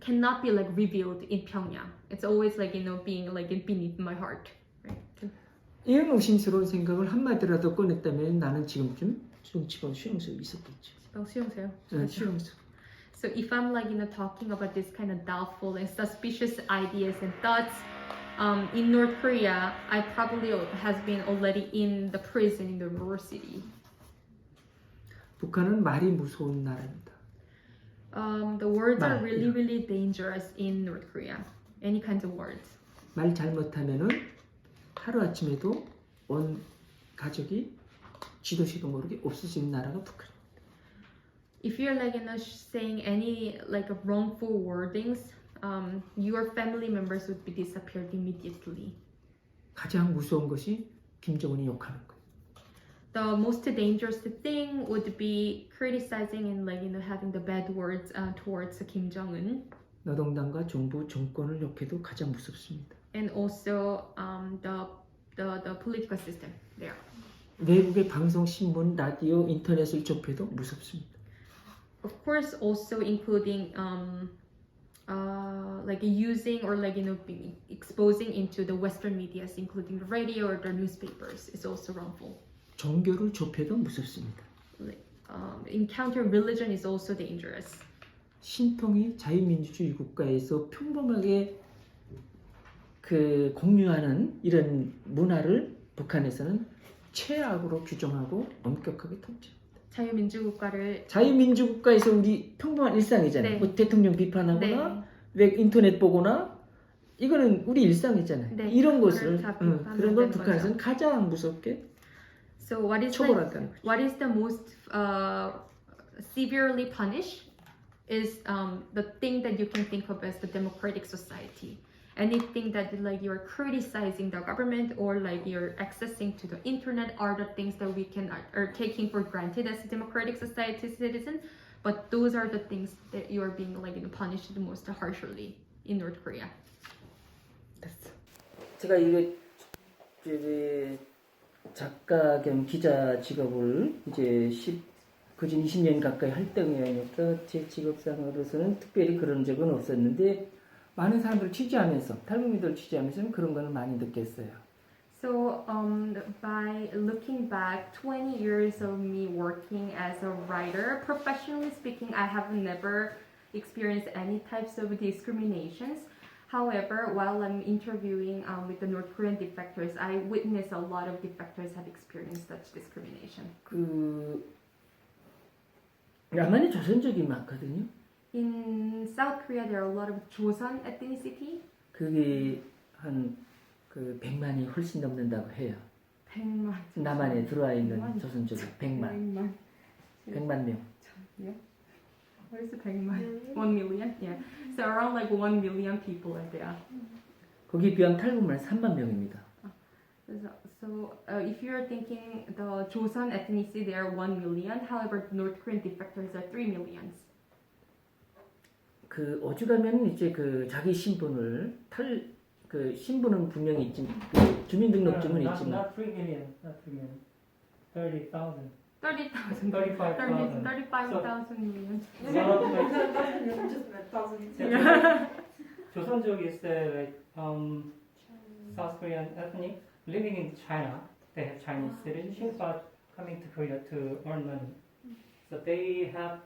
S2: cannot be like revealed in Pyongyang. It's always like being like beneath my heart. Right?
S1: 이런 의심스러운 생각을 한마디라도 꺼냈다면 나는 지금쯤 정치권 수용소에 있었겠죠.
S2: 수용소요?
S1: 수용소.
S2: So if I'm like talking about this kind of doubtful and suspicious ideas and thoughts in North Korea, I probably has been already in the prison in the rural city.
S1: 북한은 말이 무서운 나라입니다.
S2: The words are really dangerous in North Korea. Any kinds of words.
S1: 말 잘못하면은 하루 아침에도 온 가족이 지도시도 모르게 없어지는 나라가 북한.
S2: If you're like saying any like wrongful wordings, your family members would be disappeared immediately.
S1: 가장 무서운 것이 김정은이 욕하는 거.
S2: The most dangerous thing would be criticizing and like having the bad words towards Kim Jong-un.
S1: 노동당과 정부 정권을 욕해도 가장 무섭습니다.
S2: And also the political system there.
S1: 외국의 방송, 신문, 라디오, 인터넷을 접해도 무섭습니다.
S2: Of course, also including like using or like being exposing into the Western medias, including the radio or the newspapers, is also wrongful.
S1: 종교를 접해도 무섭습니다.
S2: Encountering religion is also dangerous.
S1: 신통이 자유민주주의 국가에서 평범하게 공유하는 이런 문화를 북한에서는 최악으로 규정하고 엄격하게 통제합니다. 자유민주국가에서 우리 평범한 일상이잖아요.
S2: 네.
S1: 뭐 대통령 비판하거나
S2: 네.
S1: 왜 인터넷 보거나 이거는 우리 일상이잖아요.
S2: 네.
S1: 이런 것을 그런 걸
S2: 거죠.
S1: 북한에서는 가장 무섭게
S2: So what is
S1: 처벌한다는 거죠.
S2: what is the most severely punished is the thing that you can think of as the democratic society. Anything that like you're criticizing the government or like you're accessing to the internet are the things that we can are taking for granted as a democratic society citizen. But those are the things that you are being like punished the most harshly in North Korea.
S1: 됐어. 제가 이거 작가 겸 기자 직업을 이제 거진 20년 가까이 활동해오니까 제 직업상으로서는 특별히 그런 적은 없었는데 많은 사람들을 취재하면서 탈북민들을 취재하면서 그런 거는 많이 느꼈어요.
S2: So by looking back 20 years of me working as a writer, professionally speaking, I have never experienced any types of discriminations. However, while I'm interviewing with the North Korean defectors, I witnessed a lot of defectors have experienced such discrimination.
S1: 남한에 조선족이 많거든요.
S2: In South Korea, there are a lot of Joseon ethnicity.
S1: 그게 한 100만이 훨씬 넘는다고 해요.
S2: 100만.
S1: 남한에 들어와 있는 조선족이 100만. 100만 명.
S2: What is it, 100만? 1 million? Yeah. So around like 1 million people are there.
S1: 거기에 비하면 탈북만 3만 명입니다.
S2: So if you're thinking the Joseon ethnicity, they are 1 million. However, the North Korean defectors are 3 millions.
S1: 오죽하면 이제 자기 신분을 신분은 분명히 있지만 주민등록증은 있지만
S6: not 3 million, not 3 million. 30,000.
S2: 30,000.
S6: 35,000.
S2: 35,000 million.
S6: A lot of like
S5: just a thousand.
S6: 조선족 is like South Korean ethnic living in China. They have Chinese citizenship but coming to Korea to earn money. So they have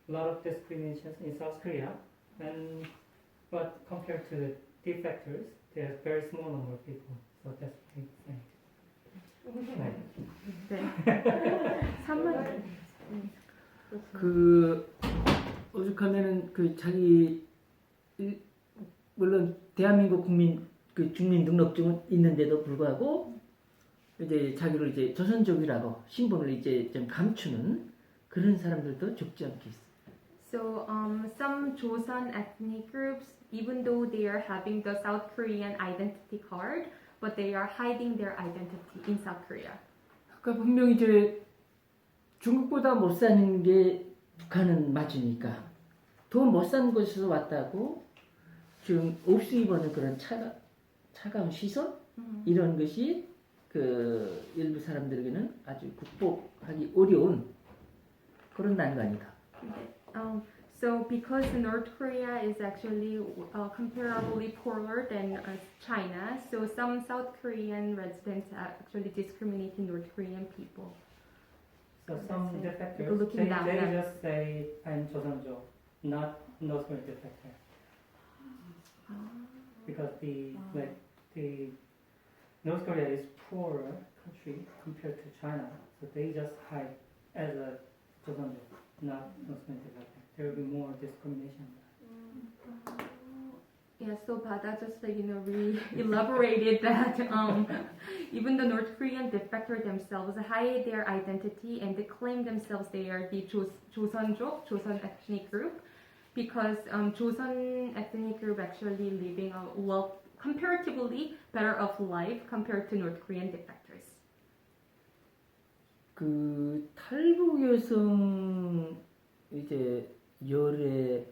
S6: a lot of discriminations in South Korea. But compared to the defectors, there's a very small number of people. So that's the thing. 네.
S2: 네. 3만.
S1: 그 오죽하면은 그 자기 물론 대한민국 국민 그 주민 등록증은 있는데도 불구하고 이제 자기를 이제 조선족이라고 신분을 이제 좀 감추는 그런 사람들도 적지 않게 있어.
S2: So some Joseon ethnic groups, even though they are having the South Korean identity card, but they are hiding their identity in South Korea.
S1: 그러니까 분명히 이제 중국보다 못 사는 게 북한은 맞으니까 더 못 사는 곳에서 왔다고 지금 옵수 입어는 그런 차가운 시선 이런 것이 그 일부 사람들에게는 아주 극복하기 어려운 그런 난관이다.
S2: So because North Korea is actually comparably poorer than China, so some South Korean residents are actually discriminating North Korean people.
S6: So some defectors,
S2: looking down
S6: they
S2: at-
S6: just say I'm 조선족, not North Korean defector. Because the North Korea is poorer country compared to China, so they just hide as a 조선족, not North Korean defector. There will be more discrimination.
S2: Yeah, so Bada just elaborated that even the North Korean defector themselves hide their identity and they claim themselves they are the Joseon족, Joseon ethnic group, because Joseon ethnic group actually living a comparatively better of life compared to North Korean defectors.
S1: 그 탈북 여성 이제 열의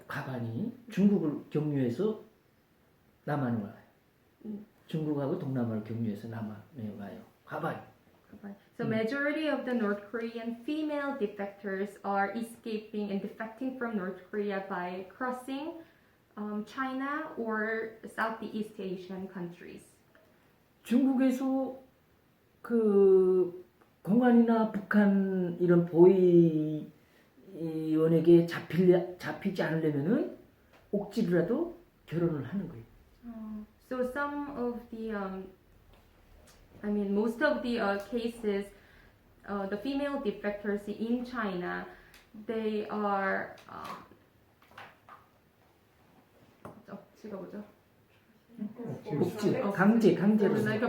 S1: 가반이 중국을 경유해서 남한에 와요. 중국하고 동남아를 경유해서 남한에 와요. 가반.
S2: So majority of the North Korean female defectors are escaping and defecting from North Korea by crossing China or Southeast Asian countries.
S1: 중국에서 그 공안이나 북한 이런 보위원에게 잡히지 않으려면은 옥지로라도 결혼을 하는 거예요.
S2: So some of the, most of the cases, the female defectors in China, they are, 억지가 뭐죠?
S1: 옥지, 강제로.
S2: Like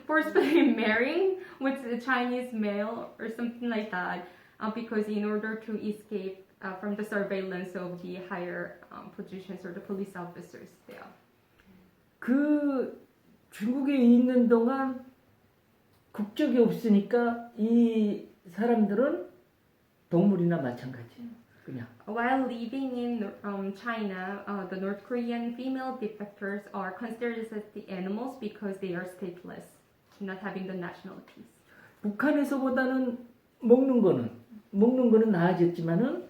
S2: forcefully marrying with a Chinese male or something like that, because in order to escape from the surveillance of the higher positions or the police officers there.
S1: 그 중국에 있는 동안 국적이 없으니까 이 사람들은 동물이나 마찬가지예요. 그냥.
S2: While living in China, the North Korean female defectors are considered as the animals because they are stateless, not having the nationalities.
S1: 북한에서보다는 먹는 거는 나아졌지만은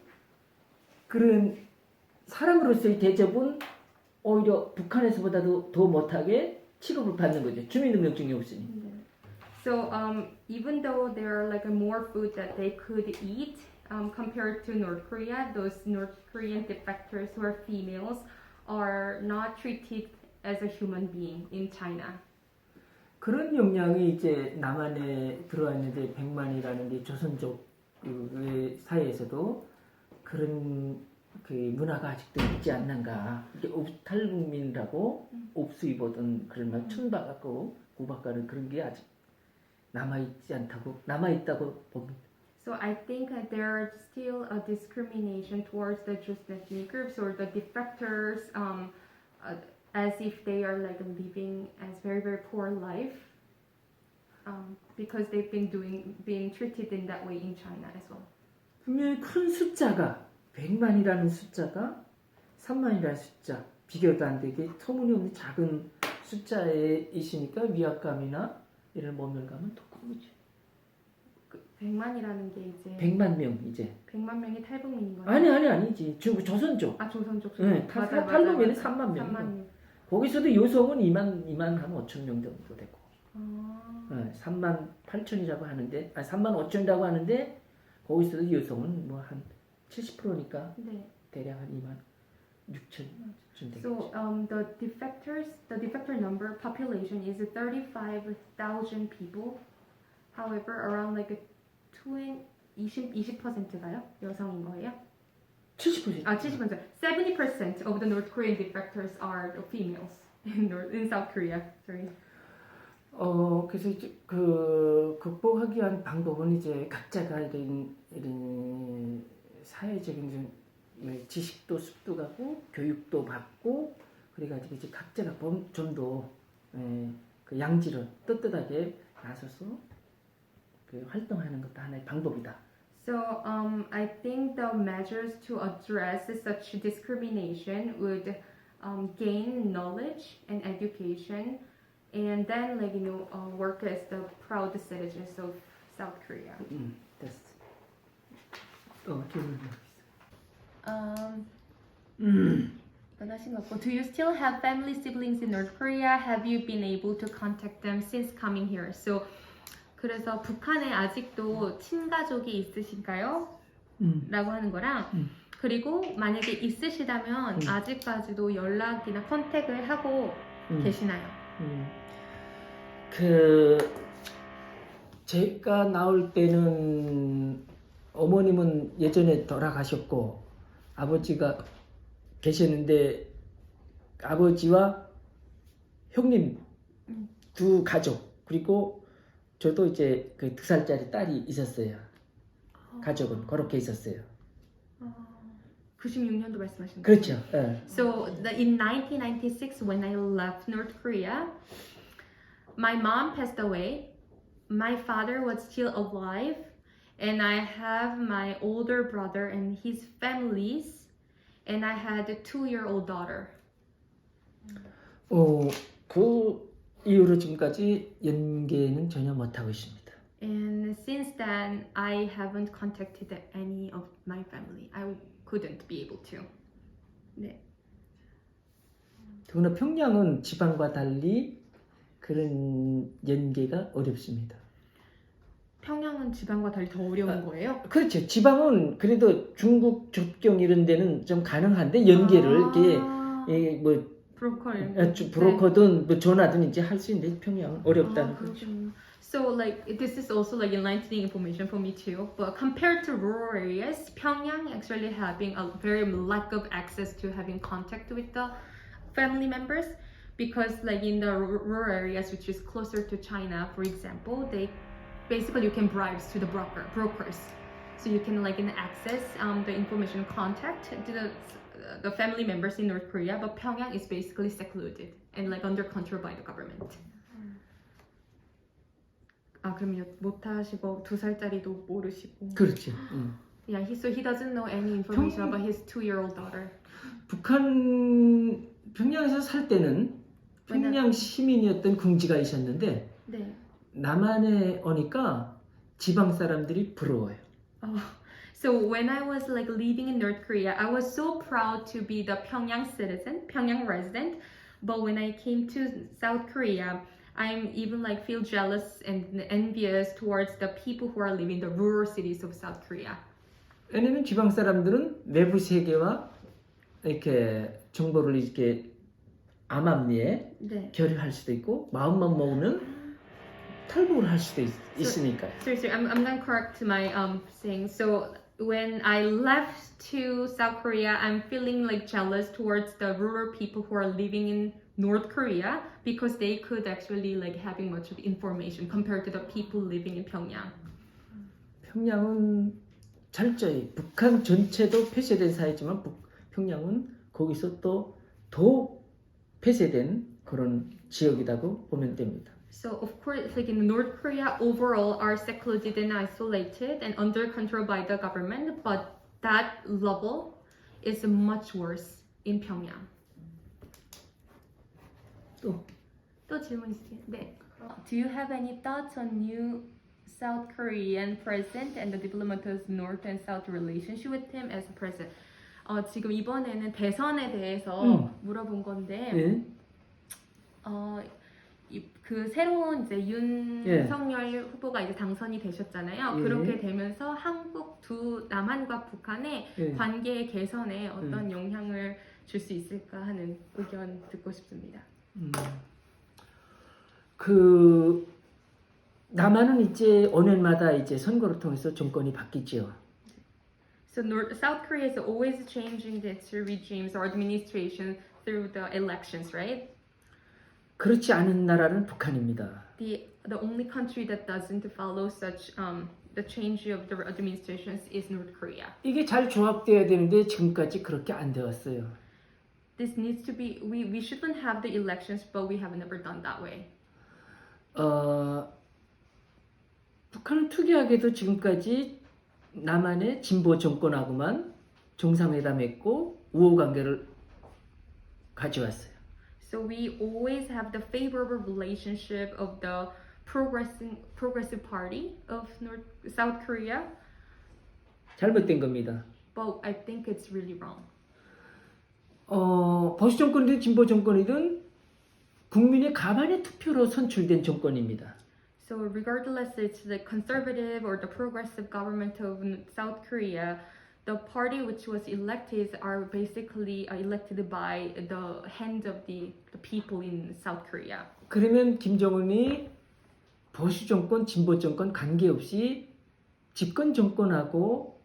S1: 그런 사람으로서의 대접은 오히려 북한에서보다도 더 못하게 취급을 받는 거죠. 주민등록증이 없으니.
S2: So even though there are like more food that they could eat compared to North Korea, those North Korean defectors who are females are not treated as a human being in China.
S1: 그런 영향이 이제 남한에 들어와 있는데 100만이라는 게 조선족 그 사회에서도 그런 그 문화가 아직도 있지 않는가. 이게 탈북민이라고 옵수 입어던 그런 말 천박하고 구박하는 그런 게 아직 남아있다고 봅니다.
S2: So I think that there are still a discrimination towards the Jewish ethnic groups or the defectors, as if they are like living as very very poor life, because they've been treated in that way in China as well.
S1: 분명히 큰 숫자가 100만이라는 숫자가 3만이라는 숫자 비교도 안 되게 터무니없는 작은 숫자에 있으니까 위압감이나 이런 모멸감은 더 큰 거죠.
S2: 그 100만이라는 게 이제
S1: 100만 명 이제.
S2: 100만 명이 탈북민인 거예요?
S1: 아니지. 중국 조선족.
S2: 아 조선족.
S1: 네, 탈북민은 3만
S2: 3만
S1: 명이고.
S2: 명.
S1: 거기서도 요성은 2만 한 5천 명 정도 되고.
S2: 아,
S1: 네, 3만 8천이라고 하는데, 3만 5천이라고 하는데 거기서도 요성은 뭐 한 70%니까
S2: 네.
S1: 대략 한 2만 6천 쯤 되겠죠.
S2: So the defector number population is 35,000 people. However, around like 20%가요? 여성인 거예요?
S1: 70%.
S2: 아, 70%. 70% of the North Korean defectors are the females in South Korea. Sorry.
S1: 그래서 이제 그 극복하기 위한 방법은 이제 각자가 이런 사회적인 좀 지식도 습득하고 교육도 받고 그래가지고 이제 각자가 좀 더 그 양질을 떳떳하게 나서서 그 활동하는 것도 하나의 방법이다.
S2: So I think the measures to address such discrimination would gain knowledge and education, and then work as the proud citizens of South Korea.
S1: 됐어. 또 질문
S2: 이건 하신 것 같고, do you still have family siblings in North Korea? Have you been able to contact them since coming here? So 그래서 북한에 아직도 친가족이 있으신가요? 라고 하는 거랑 그리고 만약에 있으시다면 아직까지도 연락이나 컨택을 하고 계시나요?
S1: 그 제가 나올 때는 어머님은 예전에 돌아가셨고 아버지가 계셨는데 아버지와 형님 두 가족 그리고 저도 이제 그 2살짜리 딸이 있었어요. 가족은 그렇게 있었어요.
S2: 96년도 말씀하시는 거예요?
S1: 그렇죠. 예.
S2: So in 1996 when I left North Korea, my mom passed away. My father was still alive, and I have my older brother and his families, and I had a 2-year-old daughter.
S1: 그 이후로 지금까지 연계는 전혀 못하고 있습니다.
S2: And since then, I haven't contacted any of my family. I couldn't be able to. 네.
S1: 더구나 평양은 지방과 달리 그런 연계가 어렵습니다.
S2: 평양은 지방과 달리 더 어려운 거예요?
S1: 그렇죠. 지방은 그래도 중국 접경 이런 데는 좀 가능한데 연계를 이렇게 뭐 브로커든 뭐 전화든 이제 할 수 있는데 평양은 어렵다는 거죠.
S2: So this is also enlightening information for me too. But compared to rural areas, Pyongyang actually having a very lack of access to having contact with the family members, because in the rural areas which is closer to China, for example, they basically you can bribe to the brokers, so you can access the information contact to the family members in North Korea. But Pyongyang is basically secluded and under control by the government. 아 그러면 못 하시고 2살짜리도 모르시고.
S1: 그렇죠.
S2: Yeah, so he doesn't know any information about his 2-year-old daughter.
S1: 북한 평양에서 살 때는 평양 시민이었던 궁지가 있었는데
S2: 네.
S1: 남한에 오니까 지방 사람들이 부러워요.
S2: So when I was living in North Korea, I was so proud to be the Pyongyang citizen, Pyongyang resident. But when I came to South Korea, I'm even feel jealous and envious towards the people who are living in the rural cities of South Korea.
S1: 왜냐면 지방 사람들은 내부 세계와 이렇게 정보를 이렇게 암암리에
S2: 네.
S1: 결여할 수도 있고 마음만 먹으면 탈북을 할 수도 있으니까요.
S2: Seriously, I'm gonna correct my saying. So when I left to South Korea, I'm feeling jealous towards the rural people who are living in North Korea because they could actually having much of information compared to the people living in Pyongyang.
S1: 평양은 철저히 북한 전체도 폐쇄된 사회지만 평양은 거기서 또 더 폐쇄된 그런 지역이라고 보면 됩니다.
S2: So of course, in North Korea, overall are secluded and isolated and under control by the government, but that level is much worse in Pyongyang.
S1: 또
S2: 또 질문 있으세요? 네. Do you have any thoughts on new South Korean president and the diplomat's North and South relationship with him as a president. 지금 이번에는 대선에 대해서 물어본 건데,
S1: 예.
S2: 그 새로운 이제 윤석열 후보가 이제 당선이 되셨잖아요.
S1: 예.
S2: 그렇게 되면서 남한과 북한의
S1: 예.
S2: 관계 개선에 어떤 영향을 줄 수 있을까 하는 의견 듣고 싶습니다.
S1: 그 남한은 이제 5년마다 이제 선거를 통해서 정권이 바뀌지요.
S2: So South Korea is always changing its regimes or administration through the elections, right?
S1: 그렇지 않은 나라는 북한입니다.
S2: The only country that doesn't follow such the change of the administrations is North Korea.
S1: 이게 잘 조합돼야 되는데 지금까지 그렇게 안 되었어요.
S2: This needs to be we shouldn't have the elections, but we have never done that way.
S1: 북한은 특이하게도 지금까지 남한의 진보 정권하고만 정상회담했고 우호 관계를 가져왔어요.
S2: So we always have the favorable relationship of the progressive party of South Korea,
S1: 잘못된 겁니다.
S2: but I think it's really wrong.
S1: 보수 정권이든 진보 정권이든 국민의 가만의 투표로 선출된 정권입니다.
S2: So regardless it's the conservative or the progressive government of South Korea, the party which was elected are basically elected by the hand of the people in South Korea.
S1: 그러면 김정은이 보수 정권, 진보 정권 관계없이 집권 정권하고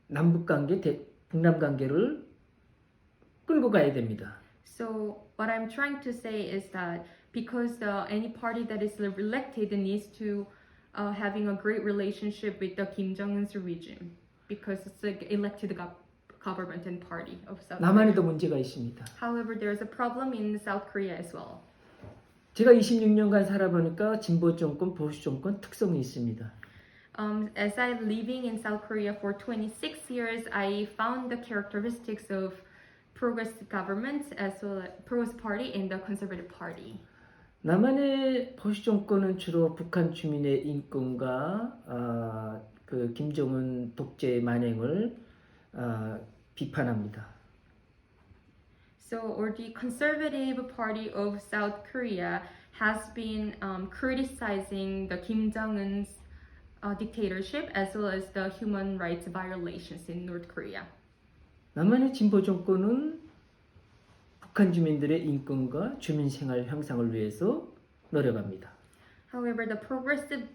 S1: 남북 관계, 북남 관계를 끌고 가야 됩니다.
S2: So what I'm trying to say is that because any party that is elected needs to having a great relationship with the Kim Jong-un's regime because it's the elected government and party of South Korea.
S1: 남한에도 문제가 있습니다.
S2: However, there's a problem in South Korea as well.
S1: 제가 26년간 살아보니까 진보 정권, 보수 정권 특성이 있습니다.
S2: As I'm living in South Korea for 26 years, I found the characteristics of progressive government as well as progressive party and the conservative party.
S1: 남한의 보수 정권은 주로 북한 주민의 인권과 그 김정은 독재 만행을 비판합니다.
S2: So, or the conservative party of South Korea has been criticizing the Kim Jong-un's dictatorship as well as the human rights violations in North Korea.
S1: 남한의 진보 정권은 북한 주민들의 인권과 주민 생활 향상을 위해서 노력합니다.
S2: However, the progressive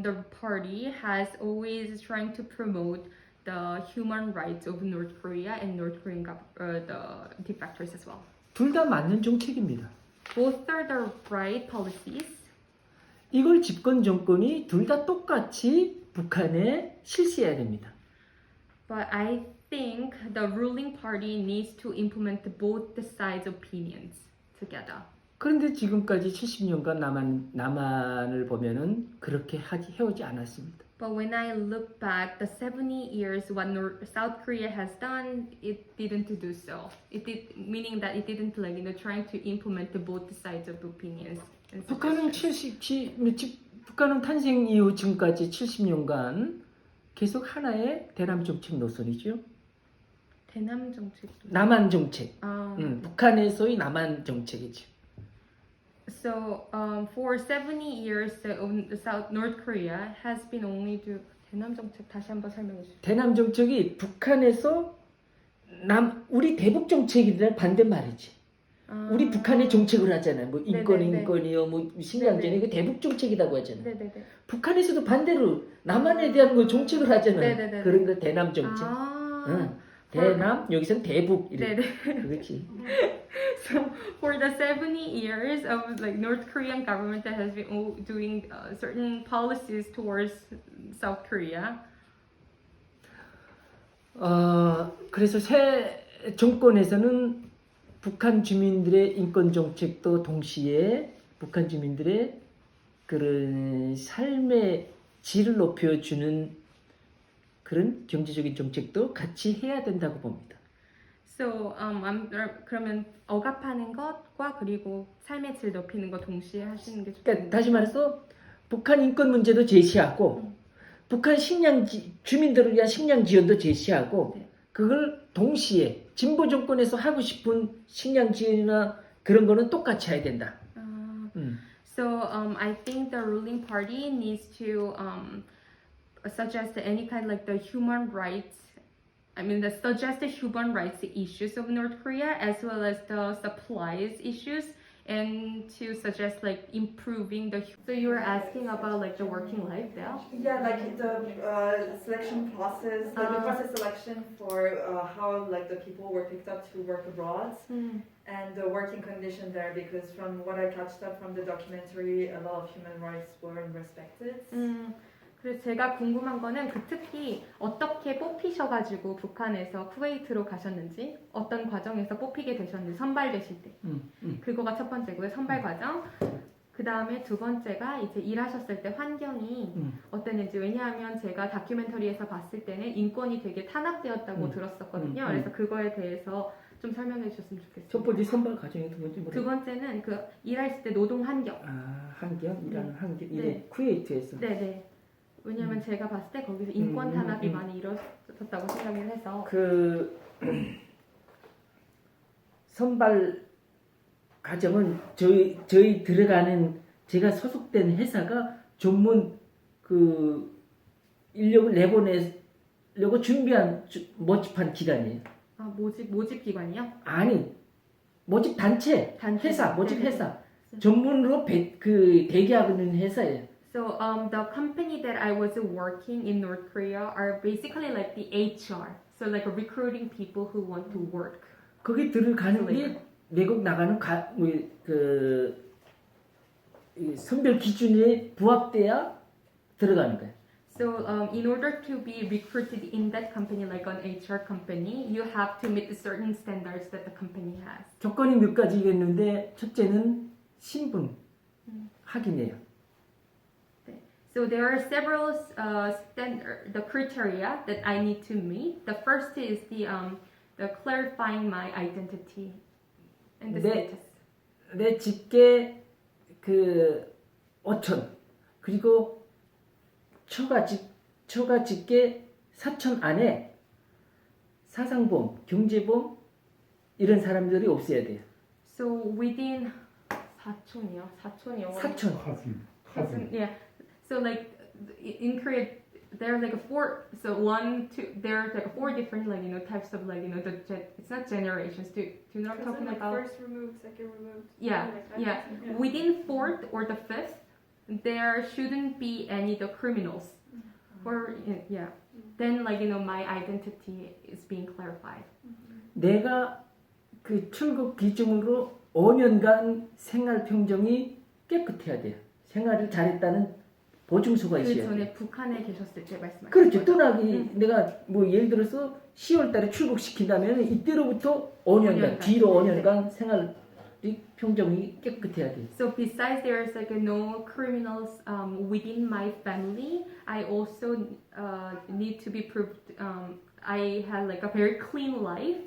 S2: the party has always trying to promote the human rights of North Korea and North Korean the defectors as well.
S1: 둘 다 맞는 정책입니다.
S2: Both are the right policies.
S1: 이걸 집권 정권이 둘 다 똑같이 북한에 실시해야 됩니다.
S2: But I think the ruling party needs to implement both the sides' opinions together.
S1: 그런데 지금까지 70년간 남한을 보면은 그렇게 해오지 않았습니다.
S2: But when I look back, the 70 years what South Korea has done, it didn't do so. Meaning that it didn't trying to implement both sides of opinions. And
S1: 북한은 북한은 탄생 이후 지금까지 70년간 계속 하나의 대남 정책 노선이죠.
S2: 대남 정책.
S1: 남한 정책.
S2: 아,
S1: 북한에서의 남한 정책이죠.
S2: So for 70 years, North Korea has been only do 대남 정책 다시 한번 설명해 주세요.
S1: 대남 정책이 북한에서 우리 대북 정책이랑 반대말이지. 우리 북한의 정책을 하잖아요. 뭐
S2: 네네네.
S1: 인권이요, 뭐 신장전이 그 대북 정책이라고 하잖아요.
S2: 네네네.
S1: 북한에서도 반대로 남한에 대한 거 정책을 하잖아요.
S2: 네네네.
S1: 그런 거 대남 정책.
S2: 아.
S1: 응. 대남 여기서는 대북 이래.
S2: 네네.
S1: 그렇지.
S2: So for the 70 years of North Korean government that has been doing certain policies towards South Korea.
S1: 그래서 새 정권에서는 북한 주민들의 인권 정책도 동시에 북한 주민들의 그런 삶의 질을 높여주는 그런 경제적인 정책도 같이 해야 된다고 봅니다.
S2: So 그러면 억압하는 것과 그리고 삶의 질 높이는 것 동시에 하시는 게 좋겠네요.
S1: 그러니까 다시 말해서 북한 인권 문제도 제시하고 북한 주민들을 위한 식량 지원도 제시하고
S2: 네.
S1: 그걸 동시에 진보 정권에서 하고 싶은 식량 지원이나 그런 거는 똑같이 해야 된다.
S2: So I think the ruling party needs to suggest any kind like the human rights. I mean, the suggested human rights issues of North Korea as well as the supplies issues, and to suggest like improving the. So you were asking about like the working life there.
S5: Yeah, like the selection process, like the process selection for how like the people were picked up to work abroad. And the working condition there, because from what I catched up from the documentary, a lot of human rights weren't respected.
S2: 그래서 제가 궁금한 거는 특히 어떻게 뽑히셔가지고 북한에서 쿠웨이트로 가셨는지, 어떤 과정에서 뽑히게 되셨는지, 선발되실 때 그거가 첫 번째고요. 선발 과정. 그 다음에 두 번째가 이제 일하셨을 때 환경이 어땠는지. 왜냐하면 제가 다큐멘터리에서 봤을 때는 인권이 되게 탄압되었다고 들었었거든요. 그래서 그거에 대해서 좀 설명해 주셨으면 좋겠어요.
S1: 첫 번째 선발 과정이 두 번째
S2: 두 번째는 그 일할 때 노동 환경.
S1: 환경? 일하는 환경?
S2: 네.
S1: 쿠웨이트에서.
S2: 네네. 왜냐면 제가 봤을 때 거기서 인권 탄압이 많이 이루어졌다고 생각을 해서.
S1: 그 선발 과정은 저희 들어가는 제가 소속된 회사가 전문 그 인력을 내보내려고 준비한 모집한 기관이에요.
S2: 모집 기관이요?
S1: 아니, 모집 단체. 회사, 모집
S2: 네네.
S1: 회사. 전문으로 대기하는 회사예요.
S2: So the company that I was working in North Korea are basically like the HR. So like recruiting people who want to work.
S1: 거기 들어가는 게 외국 나가는 선별 기준에 부합돼야 들어가는 거예요.
S2: So in order to be recruited in that company, like an HR company, you have to meet the certain standards that the company has.
S1: 조건이 몇 가지겠는데 첫째는 신분 확인이에요.
S2: So there are several the criteria that I need to meet. The first is the clarifying my identity and the status.
S1: 내 직계 그 5천 그리고 처가 직계 4천 안에 사상보험, 경제보험 이런 사람들이 없어야 돼요.
S2: So within 4촌이요. 4촌이요.
S1: 4천.
S2: Yeah. So like in Korea, there are like there are like 4 different types of it's not generations. Do you know what I'm talking
S3: like
S2: about?
S3: first removed, second removed.
S2: Yeah,
S3: like that?
S2: yeah. Within 4th or the 5th, there shouldn't be any the criminals. Or yeah. Then my identity is being clarified.
S1: 내가 그 출국 기준으로 5년간 생활 평정이 깨끗해야 돼요. 생활을 잘했다는 보증서가
S2: 그
S1: 있어야
S2: 전에
S1: 돼요.
S2: 북한에 계셨을 때 말씀하신
S1: 그렇죠.
S2: 거죠?
S1: 떠나기 내가 뭐 예를 들어서 10월 달에 출국시킨다면 이때로부터 5년간 뒤로 5년간 생활이 평정이 깨끗해야 돼요.
S2: So besides there's like no criminals within my family, I also need to be proved I had like a very clean life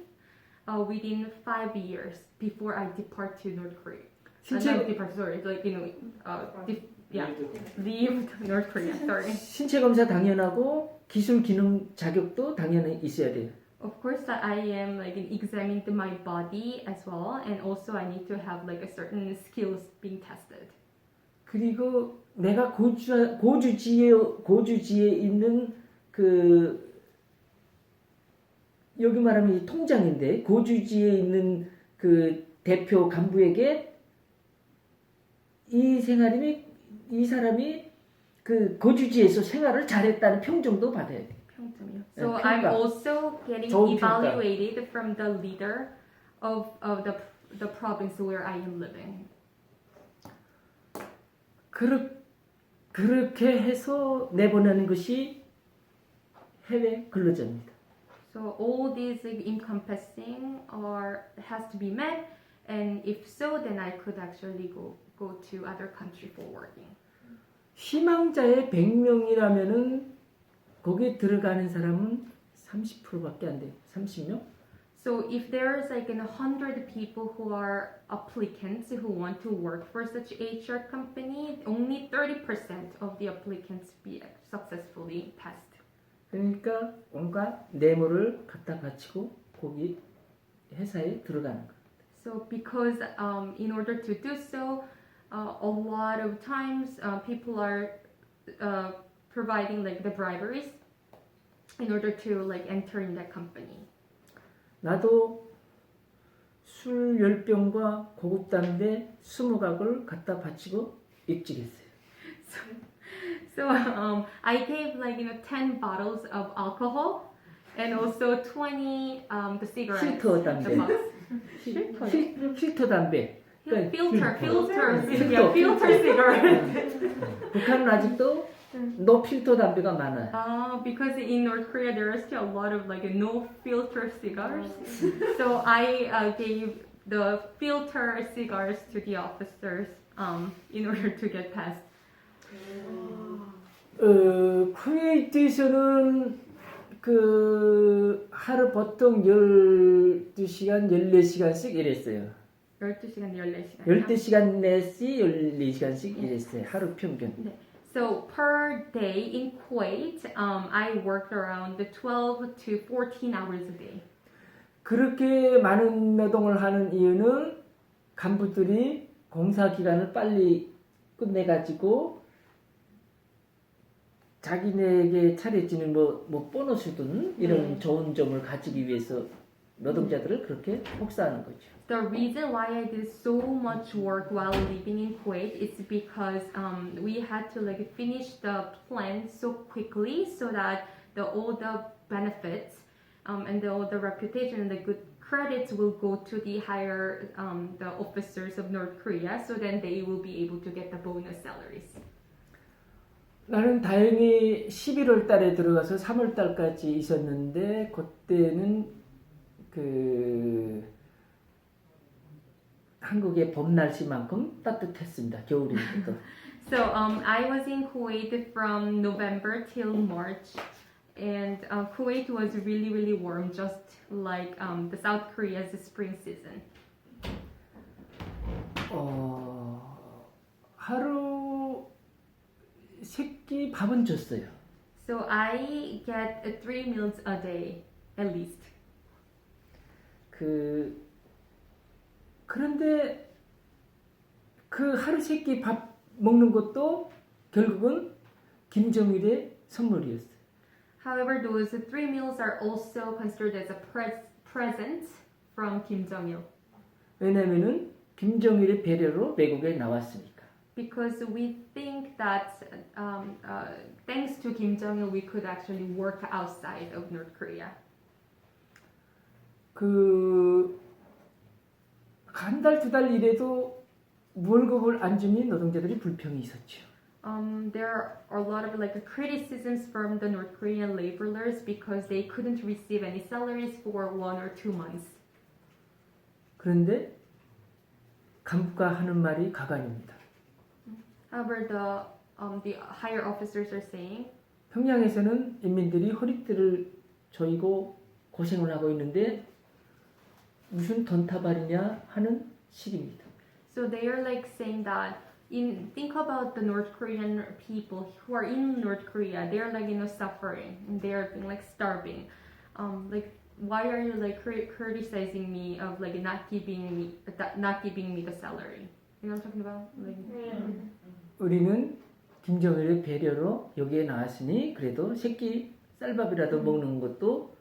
S2: within 5 years before I depart to North Korea. Not depart, sorry, leave North Korea. Sorry.
S1: 신체 검사 당연하고 기술 기능 자격도 당연히 있어야 돼요.
S2: Of course, I am examining my body as well, and also I need to have like a certain skills being tested.
S1: 그리고 내가 고주지에 있는 그 여기 말하면 이 통장인데 고주지에 있는 그 대표 간부에게 이 사람이 그 고주지에서 생활을 잘했다는 평정도 받아야 돼.
S2: 평점이요. So
S1: 평가.
S2: I'm also getting
S1: 좋은 평가.
S2: evaluated from the leader of the province where I am living.
S1: 그렇게 해서 내보내는 것이 해외 근로자입니다.
S2: So all these encompassing has to be met, and if so, then I could actually go to other country for working.
S1: 희망자의 100명이라면은 거기에 들어가는 사람은 30%밖에 안 돼요. 30명?
S2: So if there's like 100 people who are applicants who want to work for such HR company, only 30% of the applicants be successfully passed.
S1: 그러니까 온갖 뇌물을 갖다 바치고 거기 회사에 들어가는 거예요.
S2: So because in order to do so, a lot of times people are providing like the briberies in order to like enter in that company.
S1: 나도 술 10병과 고급 담배 20각을 갖다 바치고 입직했어요.
S2: So I gave like 10 bottles of alcohol and also 20 the cigarettes.
S1: 필터 담배.
S2: The box.
S1: 필터 담배. 그러니까
S2: filter cigarette.
S1: 북한은 아직도 노 필터 담배가 많아요.
S2: Because in North Korea there are still a lot of like no filter cigars. So I gave the filter cigars to the officers in order to get past.
S1: 쿠웨이트에서는 그 하루 보통 12시간, 14시간씩 일했어요.
S2: 12시간, 14시간.
S1: 12시간 내시 14시간씩 일했어요. 하루 평균.
S2: So per day in Kuwait, I worked around 12 to 14 hours a day.
S1: 그렇게 많은 노동을 하는 이유는 간부들이 공사 기간을 빨리 끝내가지고 자기네에게 차려지는 뭐 보너스든 이런 좋은 점을 가지기 위해서 노동자들을 그렇게 복사하는 거죠.
S2: The reason why I did so much work while living in Kuwait is because we had to like finish the plan so quickly so that all the benefits and all the reputation and the good credits will go to the higher the officers of North Korea, so then they will be able to get the bonus salaries.
S1: 나는 다행히 11월 달에 들어가서 3월 달까지 있었는데 그때는 그 한국의 봄 날씨만큼 따뜻했습니다. 겨울인데도.
S2: So I was in Kuwait from November till March, and Kuwait was really really warm, just like the South Korea's spring season.
S1: 하루 3끼 밥은 줬어요.
S2: So I get 3 meals a day at least.
S1: 그런데 그 하루 3끼 밥 먹는 것도 결국은 김정일의 선물이었어요.
S2: However, those 3 meals are also considered as a present from Kim Jong-il.
S1: 왜냐면은 김정일의 배려로 외국에 나왔으니까.
S2: Because we think that thanks to Kim Jong-il, we could actually work outside of North Korea.
S1: 한 달, 2달 일해도 월급을 안 주니 노동자들이 불평이 있었죠.
S2: There are a lot of like criticisms from the North Korean laborers because they couldn't receive any salaries for 1 or 2 months.
S1: 그런데 간부가 하는 말이 가관입니다.
S2: However, the higher officers are saying
S1: 평양에서는 인민들이 허리띠를 조이고 고생을 하고 있는데 무슨 돈타발이냐 하는 식입니다.
S2: So they are like saying that think about the North Korean people who are in North Korea. They are like suffering and they are like starving. Like why are you like criticizing me of like not giving me the salary? You know what I'm talking about? Like,
S1: 우리는 김정일의 배려로 여기에 나왔으니 그래도 새끼 쌀밥이라도 먹는 것도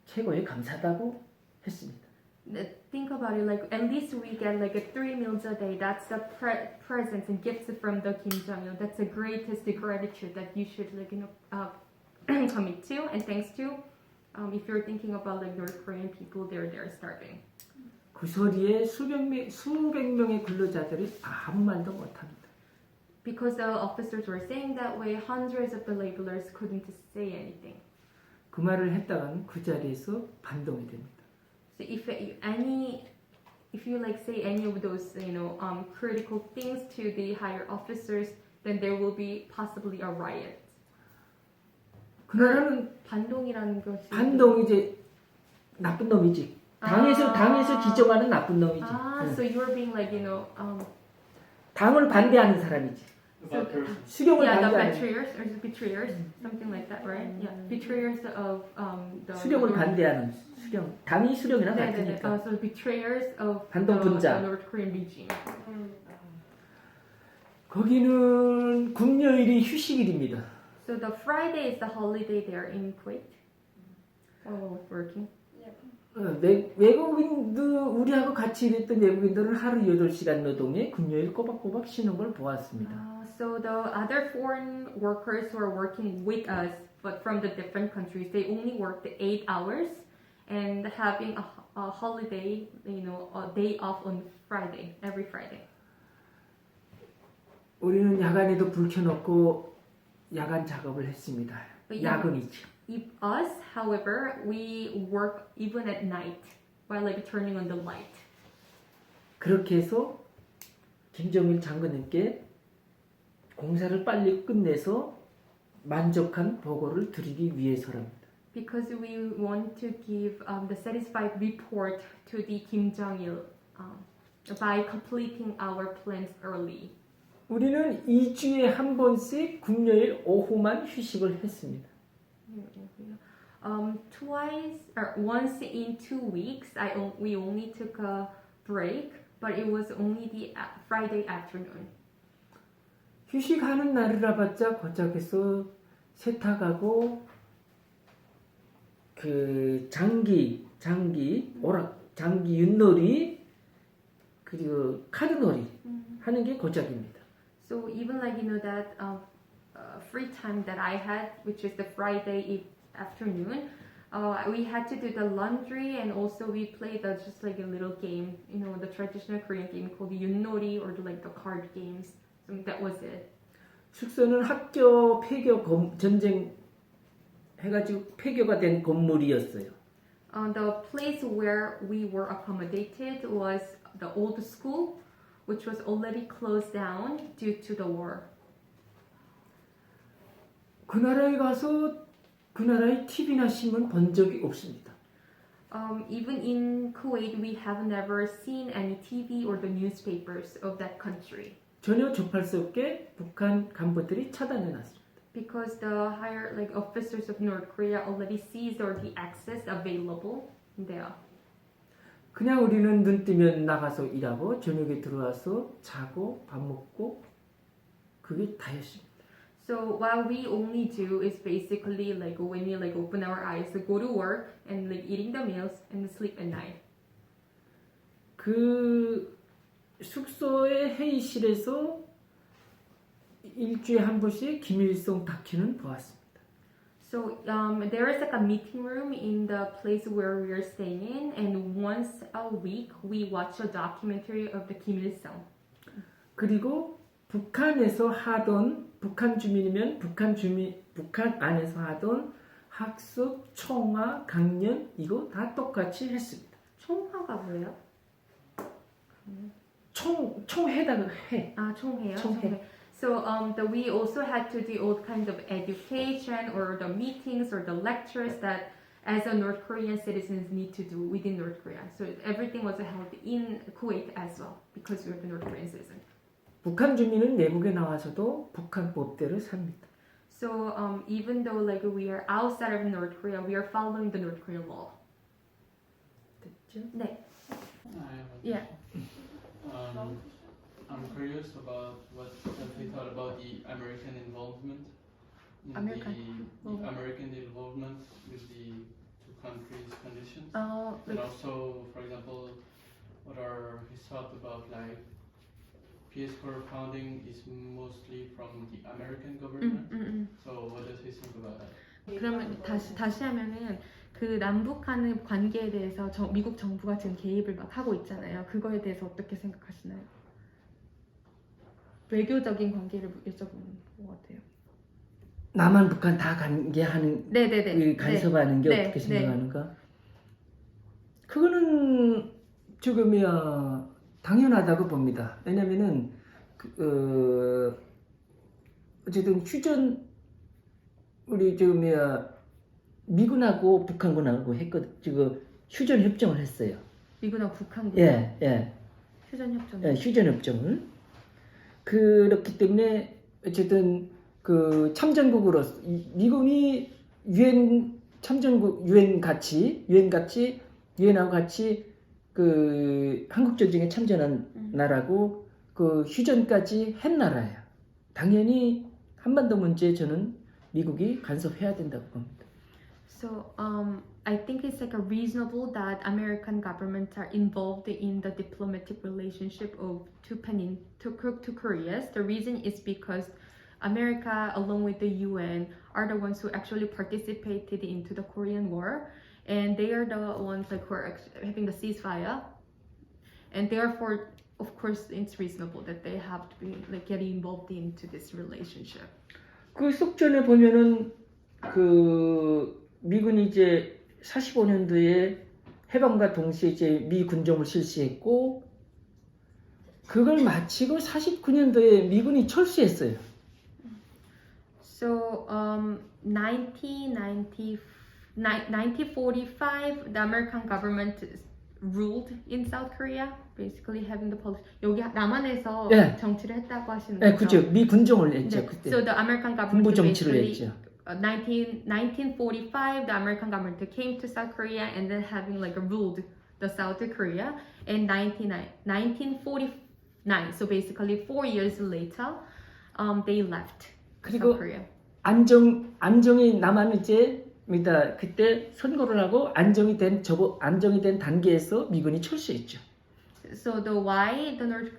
S1: 최고의 감사하다고 했습니다.
S2: Think about it, like at least we get like 3 meals a day. That's the presents and gifts from the Kim Jong-il. That's the greatest gratitude that you should like commit to and thanks to. If you're thinking about like North Korean people, they're starving.
S1: 그 소리에 수백 명의 근로자들이 아무 말도 못합니다.
S2: Because the officers were saying that way, hundreds of the laborers couldn't say anything.
S1: 그 말을 했다가는 그 자리에서 반동이 됩니다.
S2: So if you like say any of those critical things to the higher officers, then there will be possibly a riot.
S1: 그 나라는
S2: 반동이라는 것이
S1: 반동이 이제 나쁜 놈이지. 당에서 지정하는 나쁜 놈이지. 응.
S2: So you're being like,
S1: 당을 반대하는 사람이지.
S4: About person.
S1: 수령을
S2: yeah, the
S1: 반대하는.
S2: betrayers or the betrayers, something like that, right? Yeah, betrayers of the.
S1: 수령을 반대하는 수령. 당이 수령이랑
S2: 네네네.
S1: 같으니까.
S2: So betrayers of
S1: 반동 분자.
S2: the North Korean regime.
S1: 거기는 금요일이 휴식일입니다.
S2: So the Friday is the holiday there in Kuwait. While working.
S1: 외국인들 우리하고 같이 일했던 외국인들은 하루 8시간 노동에 금요일 꼬박꼬박 쉬는 걸 보았습니다.
S2: So the other foreign workers who are working with us, but from the different countries, they only work the 8 hours and having a holiday, a day off on Friday, every Friday.
S1: 우리는 야간에도 불 켜놓고 야간 작업을 했습니다. 야근이죠.
S2: If us, however, we work even at night while like turning on the light.
S1: 그렇게 해서 김정일 장군님께 공사를 빨리 끝내서 만족한 보고를 드리기 위해서랍니다.
S2: Because we want to give the satisfied report to the Kim Jong-il by completing our plans early.
S1: 우리는 2주에 한 번씩 금요일 오후만 휴식을 했습니다.
S2: Twice or once in 2 weeks, we only took a break, but it was only the Friday afternoon.
S1: 휴식하는 날이라 봤자 고작해서 세탁하고 그 장기 윷놀이 그리고 카드놀이 하는 게 고작입니다.
S2: So even like that free time that I had, which is the Friday afternoon, we had to do the laundry and also we played just like a little game, the traditional Korean game called the yunori or like the card games. So that was it.
S1: 숙소는 학교 폐교 전쟁 해가지고 폐교가 된 건물이었어요.
S2: The place where we were accommodated was the old school, which was already closed down due to the war.
S1: 그 나라에 가서 그 나라의 TV나 신문 본 적이 없습니다.
S2: Even in Kuwait, we have never seen any TV or the newspapers of that country.
S1: 전혀 접할 수 없게 북한 간부들이 차단해 놨습니다.
S2: Because the higher officers of North Korea already seized or the access available there.
S1: 그냥 우리는 눈 뜨면 나가서 일하고 저녁에 들어와서 자고 밥 먹고 그게 다였습니다.
S2: So what we only do is basically when we open our eyes, go to work and eating the meals and sleep at night.
S1: 그 숙소의 회의실에서 일주일에 한 번씩 김일성 다큐는 보았습니다.
S2: So there is a meeting room in the place where we are staying in, and once a week we watch a documentary of the Kim Il-sung.
S1: 그리고 북한에서 하던 북한 주민이면 북한 안에서 하던 학습, 총화, 강연 이거 다 똑같이 했습니다.
S2: 총화가 뭐예요?
S1: 총회다 회.
S2: 총회요?
S1: 총회.
S2: So we also had to do all kinds of education or the meetings or the lectures that as a North Korean citizens need to do within North Korea. So everything was held in Kuwait as well because we were the North Korean citizen.
S1: 북한 주민은 외국에 나와서도 북한 법대로 삽니다.
S2: So even though we are outside of North Korea, we are following the North Korean law.
S1: 됐죠?
S2: 네.
S4: Yeah.
S2: Yeah.
S4: I'm curious about what they thought about the American involvement in the American involvement with the two countries' conditions, and also, for example, what are his thoughts about PSCORE founding is mostly from the American government. So what does he think about that?
S2: 그러면 다시 하면은 그 남북한의 관계에 대해서 미국 정부가 지금 개입을 막 하고 있잖아요. 그거에 대해서 어떻게 생각하시나요? 외교적인 관계를 여쭤보는 것 같아요.
S1: 남한 북한 다 관계하는
S2: 네네네.
S1: 간섭하는 게 어떻게 생각하는가? 그거는 지금이야 당연하다고 봅니다. 왜냐면은 어쨌든 휴전 우리 지금이야 미군하고 북한군하고 했거든. 지금 휴전 협정을 했어요.
S2: 미국하고 북한과
S1: 예.
S2: 휴전 협정.
S1: 예, 휴전 협정을. 그렇기 때문에 어쨌든 그 참전국으로 미군이 유엔 참전국 유엔하고 같이 그 한국 전쟁에 참전한 나라고 그 휴전까지 한 나라예요. 당연히 한반도 문제에 저는 미국이 간섭해야 된다고 봅니다.
S2: So I think it's like a reasonable that American governments are involved in the diplomatic relationship of two Koreas. The reason is because America, along with the UN, are the ones who actually participated into the Korean War, and they are the ones like who are having the ceasefire, and therefore, of course, it's reasonable that they have to be like getting involved into this relationship.
S1: 그 속전에 보면은 그 미군이 이제 45년도에 해방과 동시에 이제 미 군정을 실시했고 그걸 마치고 49년도에 미군이 철수했어요.
S2: So 1945, the American government ruled in South Korea, basically having the policy. 여기 남한에서
S1: 네.
S2: 정치를 했다고 하시는
S1: 네,
S2: 거죠?
S1: 그렇죠. 미 군정을 했죠.
S2: 네.
S1: 그때.
S2: So the American government
S1: 군부 정치를
S2: basically
S1: 했죠.
S2: 1945, the American government came to South Korea and then having like ruled the South Korea. And 1949, so basically 4 years later, they left
S1: 그리고
S2: South Korea.
S1: 안정이 남한 이제 그때 선거를 하고 안정이 된 단계에서 미군이 철수했죠.
S2: So the why the North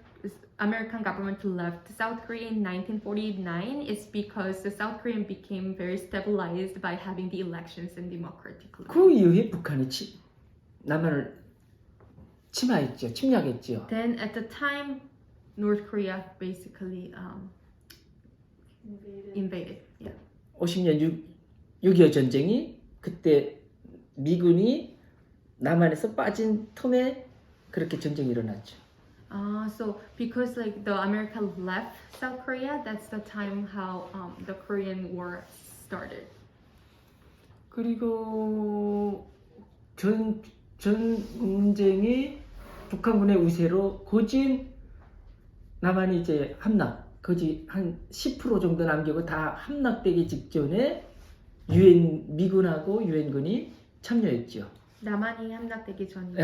S2: American government left South Korea in 1949 is because the South Korean became very stabilized by having the elections and democratically.
S1: 그 이후에 북한이 남한을 침략했죠.
S2: Then at the time, North Korea basically invaded. Yeah.
S1: 50년 6.25 전쟁이 그때 미군이 남한에서 빠진 틈에 그렇게 전쟁이 일어났죠.
S2: So because like the America left South Korea, that's the time how the Korean War started.
S1: 그리고 전쟁이 북한군의 우세로 고진 남한이 이제 거지 한 10% 정도 남기고 다 함락되기 직전에 미군하고 유엔군이 참여했죠.
S2: 남한이 함락되기 전이죠.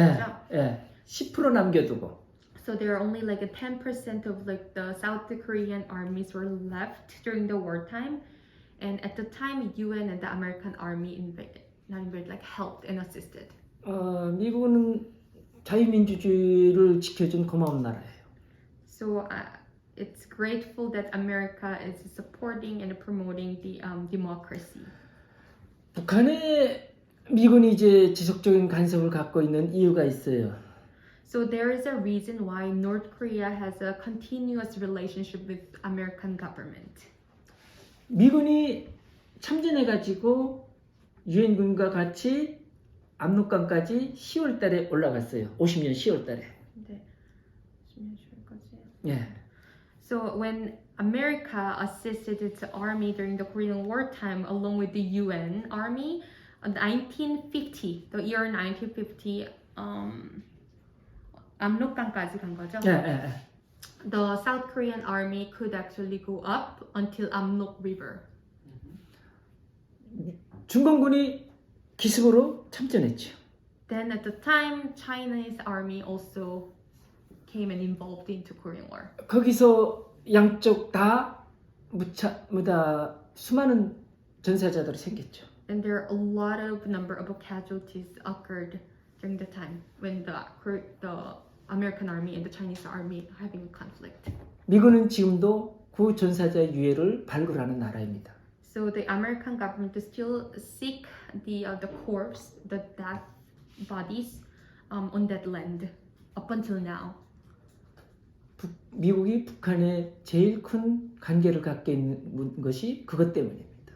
S1: 예, 10% 남겨두고.
S2: So there are only like a 10% of like the South Korean armies were left during the wartime, and at the time, UN and the American army helped and assisted.
S1: 미국은 자유민주주의를 지켜준 고마운 나라예요.
S2: So it's grateful that America is supporting and promoting the democracy.
S1: 북한에 미군이 이제 지속적인 간섭을 갖고 있는 이유가 있어요.
S2: So there is a reason why North Korea has a continuous relationship with American government.
S1: 미군이 참전해가지고 유엔군과 같이 압록강까지 10월달에 올라갔어요. 50년 10월달에.
S2: 네. 10년 10월까지.
S1: 예.
S2: So when America assisted its army during the Korean War time along with the UN army, in 1950, the year 1950, 압록강까지 간 거죠?
S1: 예.
S2: The South Korean army could actually go up until Amnok River.
S1: 중공군이 기습으로 참전했죠.
S2: Then at the time, Chinese army also came and involved into Korean War.
S1: 거기서 양쪽 다 수많은 전사자들이 생겼죠.
S2: And there are a lot of number of casualties occurred during the time when the American army and the Chinese army are having a conflict.
S1: 미군은 지금도 그 전사자의 유해를 발굴하는 나라입니다.
S2: So the American government still seek the corpse, the dead bodies on that land up until now.
S1: 미국이 북한에 제일 큰 관계를 갖게 있는 것이 그것 때문입니다.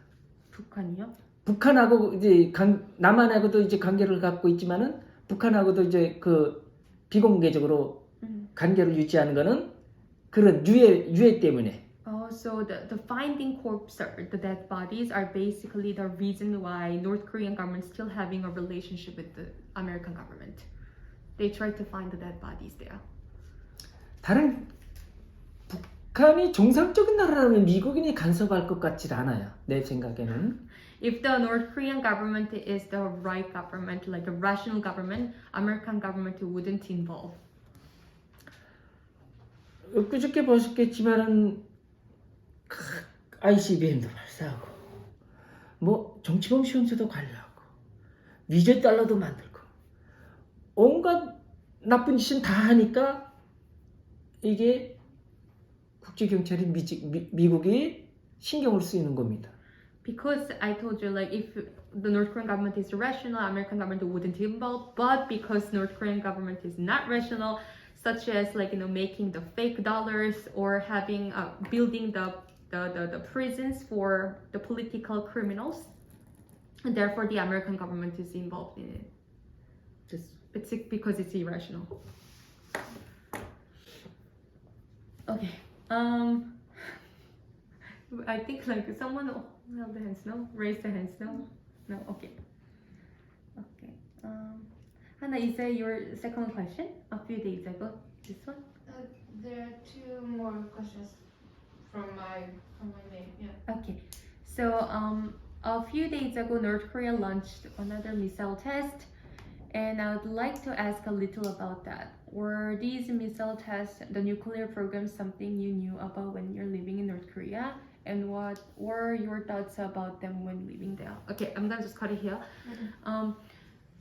S2: 북한이요?
S1: 북한하고 이제 남한하고도 이제 관계를 갖고 있지만은 북한하고도 이제 그 비공개적으로 관계를 유지하는 거는 그런 유해 때문에.
S2: So the finding corpses, the dead bodies, are basically the reason why North Korean government still having a relationship with the American government. They try to find the dead bodies there.
S1: 다른 북한이 정상적인 나라라면 미국인이 간섭할 것 같지 않아요. 내 생각에는.
S2: If the North Korean government is the right government, like a rational government, American government wouldn't involve.
S1: 엊그저께 보셨겠지만은 ICBM도 발사하고 뭐 정치범 시험소도 관리하고 위조 달러도 만들고 온갖 나쁜 짓은 다 하니까 이게 국제경찰이 미국이 신경을 쓰이는 겁니다.
S2: Because I told you, like, if the North Korean government is rational, American government wouldn't involve. But because North Korean government is not rational, such as like making the fake dollars or having building the prisons for the political criminals, and therefore the American government is involved in it. It's because it's irrational. Okay. I think like someone held the hands. No, raise the hands. No. Okay. Okay. Hannah, is that your second question? A few days ago. This one.
S7: There are two more questions from my mail. Yeah.
S2: Okay. So a few days ago, North Korea launched another missile test, and I would like to ask a little about that. Were these missile tests, the nuclear program, something you knew about when you're living in North Korea? And what were your thoughts about them when living there? Okay, I'm gonna just cut it here.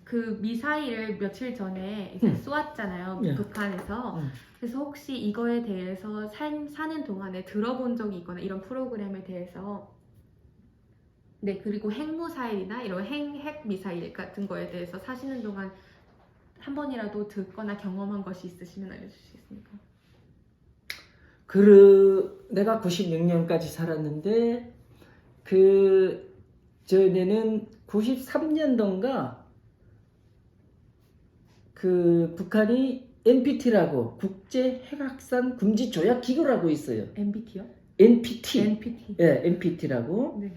S2: 그 미사일을 며칠 전에 이제 쏘았잖아요, 북한에서. 그래서 혹시 이거에 대해서 사는 동안에 들어본 적이 있거나 이런 프로그램에 대해서, 네, 그리고 핵미사일이나 이런 핵 미사일 같은 거에 대해서 사시는 동안 한 번이라도 듣거나 경험한 것이 있으시면 알려주시겠습니까?
S1: 내가 96년까지 살았는데 그 전에는 93년도인가 그 북한이 NPT라고 국제 핵확산 금지 조약 기구라고 있어요.
S2: NPT요?
S1: NPT. 예, NPT라고.
S2: 네.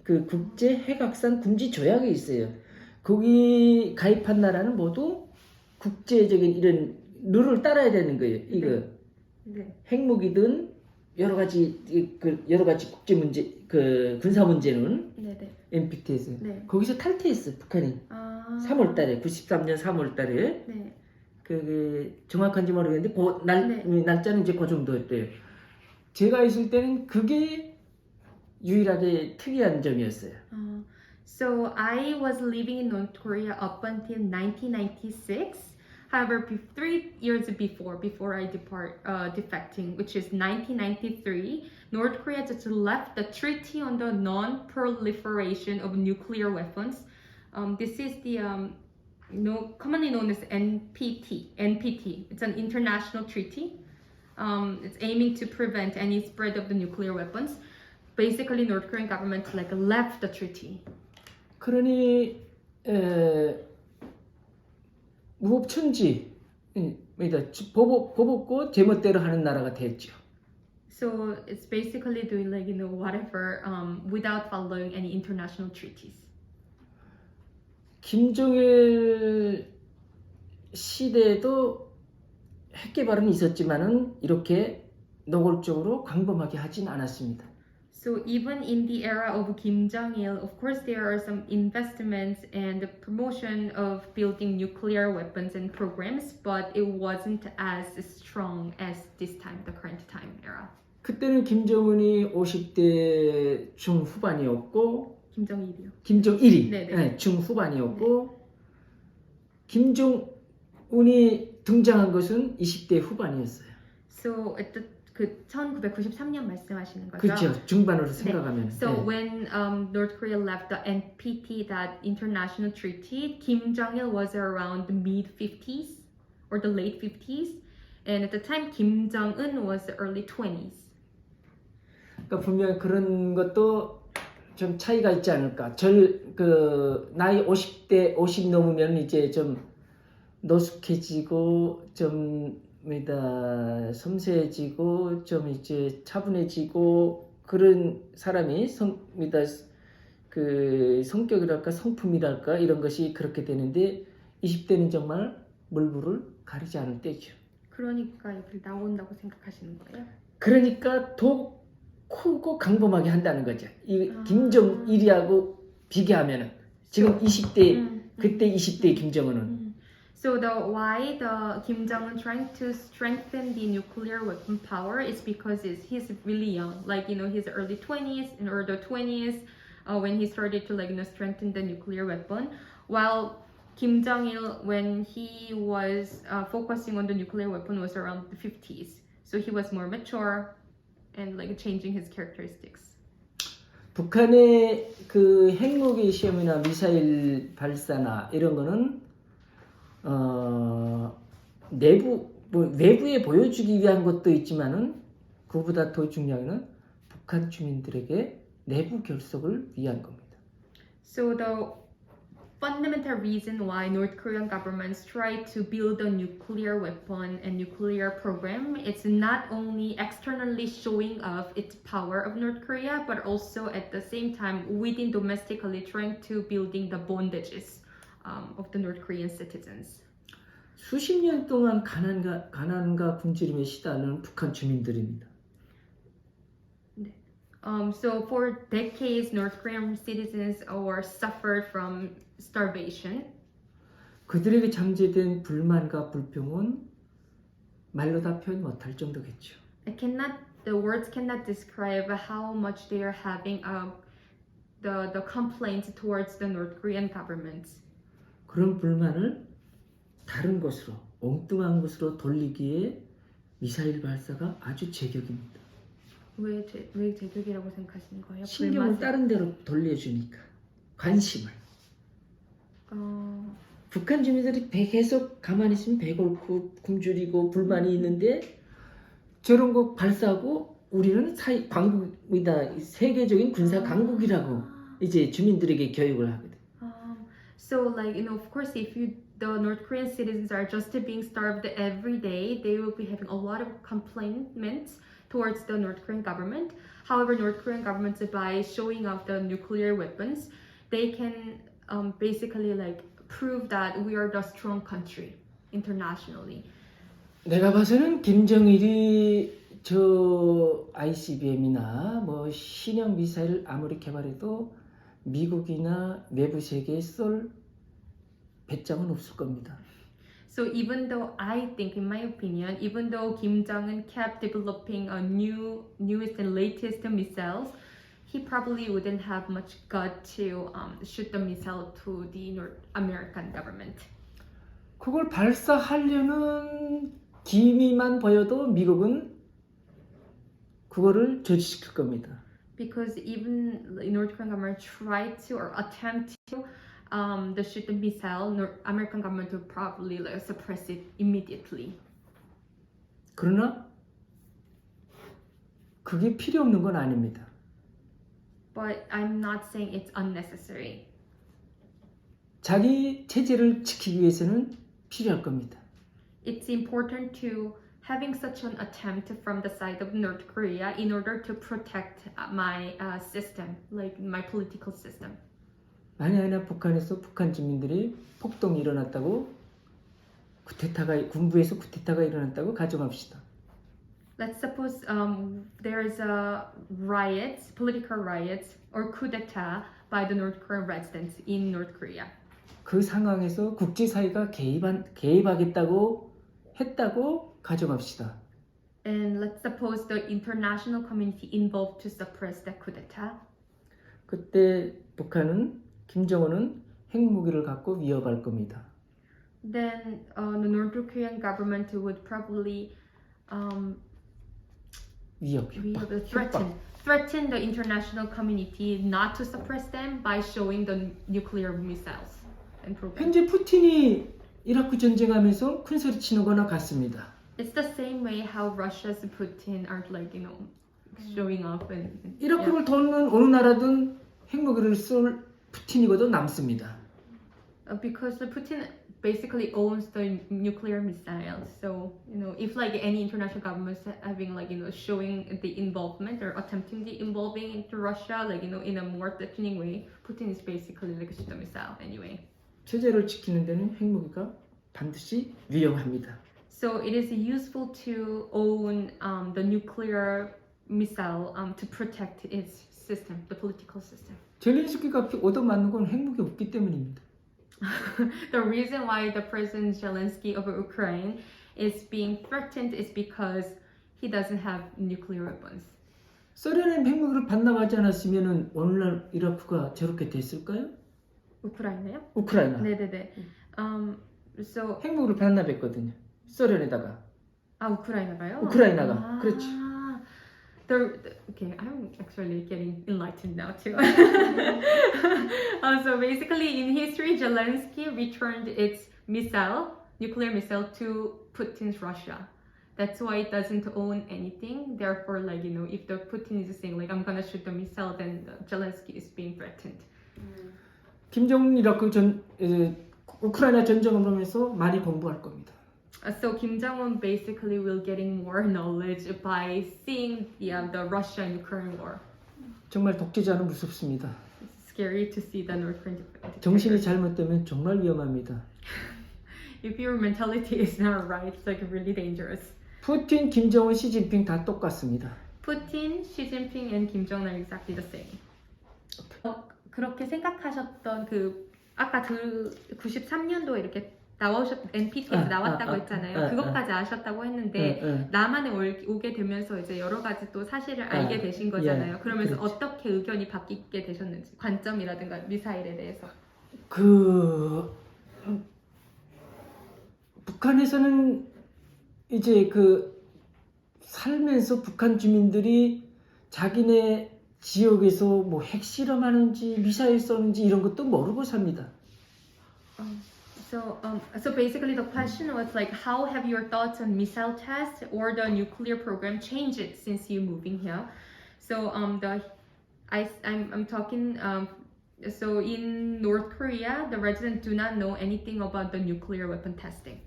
S1: 그 국제 핵확산 금지 조약이 있어요. 거기 가입한 나라는 모두 국제적인 이런 룰을 따라야 되는 거예요. 이거
S2: 네.
S1: 핵무기든 여러 가지 국제 문제, 그 군사 문제는
S2: 네네.
S1: NPT에서
S2: 네.
S1: 거기서 탈퇴했어 북한이. 3월달에 93년 3월달에
S2: 네.
S1: 그 정확한지 모르겠는데
S2: 네.
S1: 날짜는 이제 그 정도였대요. 제가 있을 때는 그게 유일하게 특이한 점이었어요.
S2: So I was living in North Korea up until 1996. However, 3 years before I defecting, which is 1993, North Korea just left the Treaty on the Non-Proliferation of Nuclear Weapons. This is the commonly known as NPT. NPT. It's an international treaty. It's aiming to prevent any spread of the nuclear weapons. Basically, North Korean government left the treaty.
S1: 그러니 무법천지, 보복고 제멋대로 하는 나라가 됐죠.
S2: So it's basically doing whatever without following any international treaties.
S1: 김정일 시대에도 핵 개발은 있었지만은 이렇게 노골적으로 광범하게 하진 않았습니다.
S2: So even in the era of Kim Jong-il, of course there are some investments and the promotion of building nuclear weapons and programs, but it wasn't as strong as this time, the current time era.
S1: 그때는 김정은이 50대 중후반이었고
S2: 김정일이요.
S1: 김정일이
S2: 네네.
S1: 중후반이었고 김정은이 등장한 것은 20대 후반이었어요.
S2: So at the 1993년 말씀하시는 거죠?
S1: 그렇죠. 중반으로 생각하면.
S2: So when North Korea left the NPT, that international treaty, Kim Jong-il was around the mid-50s or the late 50s, and at the time Kim Jong-un was the early 20s.
S1: 그러니까 분명 그런 것도 좀 차이가 있지 않을까. 나이 50 넘으면 이제 좀 노숙해지고 좀 섬세해지고 좀 이제 차분해지고 그런 사람이 그 성격이랄까 성품이랄까 이런 것이 그렇게 되는데 20대는 정말 물불을 가리지 않을 때죠.
S2: 그러니까 여기 나온다고 생각하시는 거예요?
S1: 그러니까 더 크고 강범하게 한다는 거죠. 이 김정일이하고 비교하면은 지금 20대 그때 20대 김정은은
S2: So why the Kim Jong-un trying to strengthen the nuclear weapon power is because he's really young, like his early 20s or the 20s when he started to strengthen the nuclear weapon, while Kim Jong-il when he was focusing on the nuclear weapon was around the 50s, so he was more mature and changing his characteristics.
S1: 북한의 그 핵무기 시험이나 미사일 발사나 이런 거는 외부에 보여주기 위한 것도 있지만은 그보다 더 중요한 것은 북한 주민들에게 내부 결속을 위한 겁니다.
S2: So the fundamental reason why North Korean governments try to build a nuclear weapon and nuclear program, it's not only externally showing off its power of North Korea, but also at the same time within domestically trying to building the bondages of the North Korean citizens.
S1: 수십 년 동안 가난과 굶주림에 시달리는 북한 주민들입니다.
S2: So for decades, North Korean citizens were suffered from starvation.
S1: 그들에게 잠재된 불만과 불평은 말로 다 표현 못할 정도겠죠.
S2: The words cannot describe how much they are having the complaints towards the North Korean government.
S1: 그런 불만을 다른 곳으로, 엉뚱한 곳으로 돌리기에 미사일 발사가 아주 제격입니다.
S2: 왜 제격이라고 생각하시는 거예요?
S1: 신경을 다른 데로 돌려주니까 관심을. 북한 주민들이 계속 가만히 있으면 배고프고 굶주리고 불만이 있는데 저런 거 발사하고 우리는 강국이다, 세계적인 군사 강국이라고 이제 주민들에게 교육을 하거든.
S2: So of course the North Korean citizens are just being starved every day, they will be having a lot of complaints towards the North Korean government. However, North Korean government, by showing off the nuclear weapons, they can basically prove that we are the strong country internationally.
S1: 내가 봐서는 김정일이 저 ICBM이나 뭐 신형 미사일 아무리 개발해도 미국이나 외부 세계에 쏠 배짱은 없을 겁니다.
S2: So even though I think, in my opinion, even though Kim Jong-un kept developing a newest and latest missiles, he probably wouldn't have much gut to shoot the missile to the North American government.
S1: 그걸 발사하려는 기미만 보여도 미국은 그거를 저지시킬 겁니다.
S2: Because even the North Korean government tried to or attempt to shoot the missile, American government would probably suppress it immediately.
S1: 그러나 그게 필요 없는 건 아닙니다.
S2: But I'm not saying it's unnecessary.
S1: 자기 체제를 지키기 위해서는 필요할 겁니다.
S2: It's important to having such an attempt from the side of North Korea in order to protect my system, like my political system.
S1: 만약에 북한에서 북한 주민들이 폭동이 일어났다고 군부에서 쿠데타가 일어났다고 가정합시다.
S2: Let's suppose there is a riots, political riots or coup d'etat by the North Korean residents in North Korea.
S1: 그 상황에서 국제사회가 개입하겠다고 했다고 가정합시다.
S2: And let's suppose the international community involved to suppress the coup d'etat.
S1: 그때 김정은은 핵무기를 갖고 위협할 겁니다.
S2: Then the North Korean government would probably threaten the international community not to suppress them by showing the nuclear missiles and programs.
S1: 현재 푸틴이 이라크 전쟁하면서 큰 소리 치는 거나 같습니다.
S2: It's the same way how Russia's Putin are showing off and
S1: 이라크를 돕는 어느 나라든 핵무기를 쏠 푸틴이고도 남습니다.
S2: because the Putin basically owns the nuclear missiles. So if like any international governments having like showing the involvement or attempting the involving into Russia like in a more threatening way, Putin is basically like shoot the missile anyway.
S1: 체제를 지키는 데는 핵무기가 반드시 유용합니다.
S2: So it is useful to own the nuclear missile to protect its system, the political system.
S1: 젤렌스키가 얻어맞는 건 핵무기 없기 때문입니다.
S2: The reason why the President Zelensky of Ukraine is being threatened is because he doesn't have nuclear weapons.
S1: 소련의 핵무기를 반납하지 않았으면 오늘날 이라크가 저렇게 됐을까요?
S2: 우크라이나요?
S1: 우크라이나.
S2: 네네네. So
S1: 핵무기를 반납했거든요. 소련에다가.
S2: 아 우크라이나가요?
S1: 우크라이나가. 그렇지.
S2: Okay, I'm actually getting enlightened now too. So basically, in history, Zelensky returned its nuclear missile to Putin's Russia. That's why it doesn't own anything. Therefore, like if the Putin is saying like I'm gonna shoot the missile, then Zelensky is being threatened.
S1: 김정은 이라크 우크라이나 전쟁을 하면서 많이 공부할 겁니다.
S2: So Kim Jong-un basically will getting more knowledge by seeing the Russia and Ukraine war.
S1: 정말 독재자는 무섭습니다.
S2: It's scary to see the North Korean.
S1: 정신이 잘못되면 정말 위험합니다.
S2: If your mentality is not right, it's like really dangerous.
S1: 푸틴, 김정은, 시진핑 다 똑같습니다.
S2: Putin, Xi Jinping, and Kim Jong-un are exactly the same. 그렇게 생각하셨던 아까 93년도에 이렇게 NPT에서 나왔다고 했잖아요. 그것까지 아셨다고 했는데 남한에 오게 되면서 이제 여러 가지 또 사실을 알게 되신 거잖아요. 그러면서
S1: 그렇지.
S2: 어떻게 의견이 바뀌게 되셨는지 관점이라든가 미사일에 대해서.
S1: 북한에서는 이제 살면서 북한 주민들이 자기네 지역에서 뭐 핵실험하는지 미사일 쏘는지 이런 것도 모르고 삽니다.
S2: So basically the question was like, how have your thoughts on missile tests or the nuclear program changed since you moving here? So I'm talking. So in North Korea, the residents do not know anything about the nuclear weapon testing.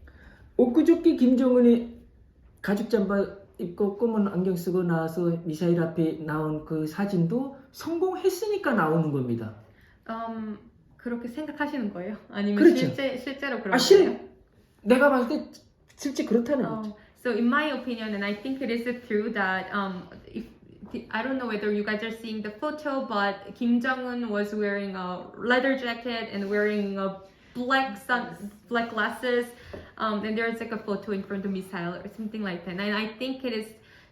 S1: 엊그저께 김정은이 가죽 잠바 입고 검은 안경 쓰고 나와서 미사일 앞에 나온 그 사진도 성공했으니까 나오는 겁니다.
S2: 그렇게 생각하시는 거예요? 아니면
S1: 그렇죠.
S2: 실제로 그런 거예요?
S1: 내가 봤을 때 실제 그렇다는 거죠.
S2: So in my opinion, and I think it is true that I don't know whether you guys are seeing the photo, but Kim Jong-un was wearing a leather jacket and wearing a black glasses, and there's like a photo in front of the missile or something like that. And I think it is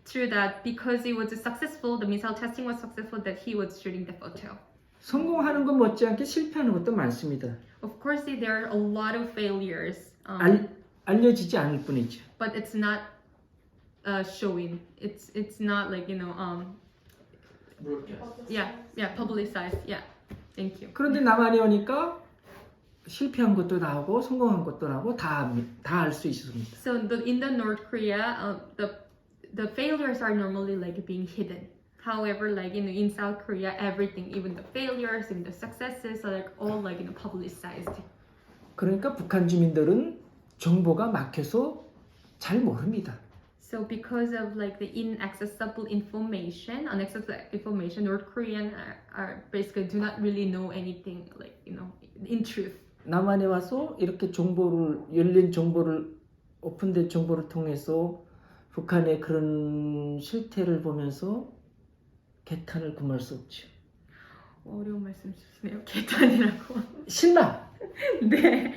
S2: true that because it was successful, the missile testing was successful, that he was shooting the photo.
S1: 성공하는 것 못지않게 실패하는 것도 많습니다.
S2: Of course, there are a lot of failures.
S1: 알려지지 않을 뿐이죠.
S2: But it's not showing. It's not like
S4: Broadcast.
S2: yeah, publicized. Yeah, thank you.
S1: 그런데 남한에 오니까 실패한 것도 나오고 성공한 것도 나오고 다 알 수 있습니다.
S2: So in the North Korea, the failures are normally like being hidden. However, like in South Korea, everything, even the failures and the successes, are like all like publicized.
S1: 그러니까 북한 주민들은 정보가 막혀서 잘 모릅니다.
S2: So because of like the inaccessible information, North Korean are basically do not really know anything like in truth.
S1: 남한에 와서 이렇게 열린 정보를 오픈된 정보를 통해서 북한의 그런 실태를 보면서 개탄을 금할 수 없죠.
S2: 어려운 말씀 주시네요. 개탄이라고.
S1: 신나.
S2: 네.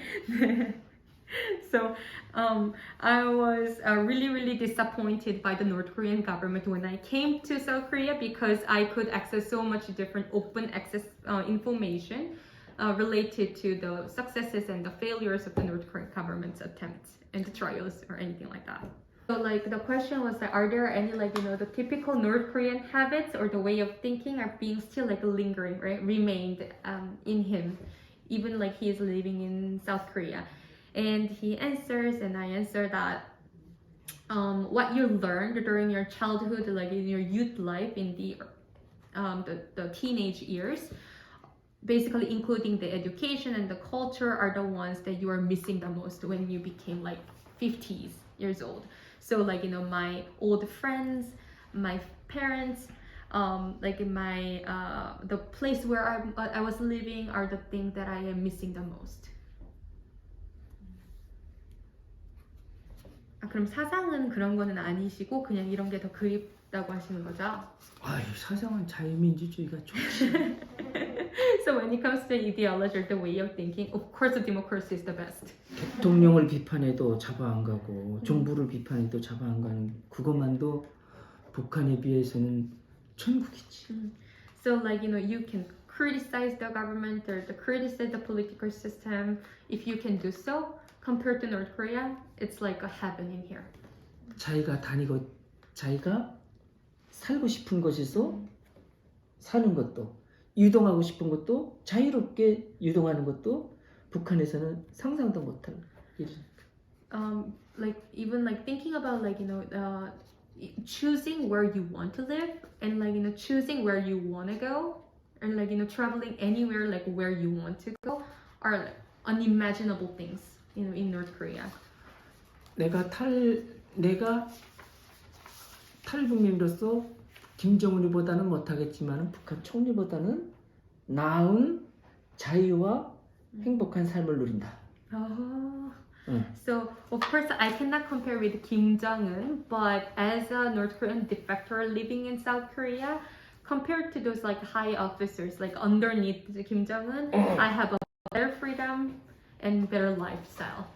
S2: So I was really disappointed by the North Korean government when I came to South Korea because I could access so much different open access information related to the successes and the failures of the North Korean government's attempts and the trials or anything like that. So like the question was like, are there any like the typical North Korean habits or the way of thinking are being still like lingering, right, remained in him, even like he is living in South Korea? And he answers, and I answer that what you learned during your childhood, like in your youth life, in the teenage years, basically including the education and the culture are the ones that you are missing the most when you became like 50 years old. So like, you know, my old friends, my parents, like my the place where I was living are the thing that I am missing the most. 아, 그럼 사상은 그런 거는 아니시고 그냥 이런 게 더 그립다고 하시는 거죠?
S1: 아유, 사상은 자유민주주의가 좋지.
S2: So when it comes to ideology or the way of thinking, of course democracy is the best.
S1: 대통령을 비판해도 잡아 안 가고 정부를 비판해도 잡아 안 가는 그것만도 북한에 비해서는 천국이지.
S2: So like, you know, you can criticize the government or criticize the political system. If you can do so, compared to North Korea, it's like a heaven in here.
S1: 자기가 살고 싶은 곳에서 사는 것도, 유동하고 싶은 것도, 자유롭게 유동하는 것도 북한에서는 상상도 못할 일이니까.
S2: Like even like thinking about like, you know, choosing where you want to live and like, you know, choosing where you want to go and like, you know, traveling anywhere like where you want to go are like unimaginable things, you know, in North Korea.
S1: 내가 탈북민으로서 김정은이보다는 못하겠지만 북한 총리보다는 나은 자유와 행복한 삶을 누린다.
S2: Oh.
S1: 응.
S2: So of course I cannot compare with Kim Jong-un, but as a North Korean defector living in South Korea, compared to those like high officers like underneath Kim Jong-un, I have a better freedom and better lifestyle.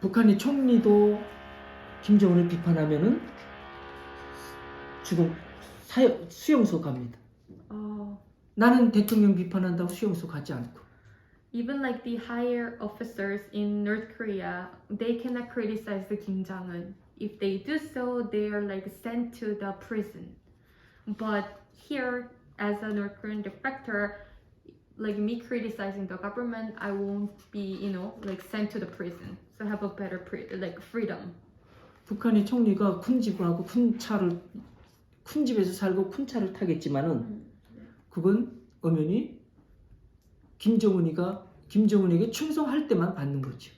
S1: 북한의 총리도 김정은을 비판하면은 죽음 수용소 갑니다. 나는 대통령 비판한다고 수용소 가지 않고.
S2: Even like the higher officers in North Korea, they cannot criticize the Kim Jong-un. If they do so, they are like sent to the prison. But here, as a North Korean defector, like me criticizing the government, I won't be, you know, like sent to the prison. So I have a better like freedom.
S1: 북한의 총리가 큰 집을 하고 큰 집에서 살고 큰 차를 타겠지만은 그건 엄연히 김정은에게 충성할 때만 받는 거죠.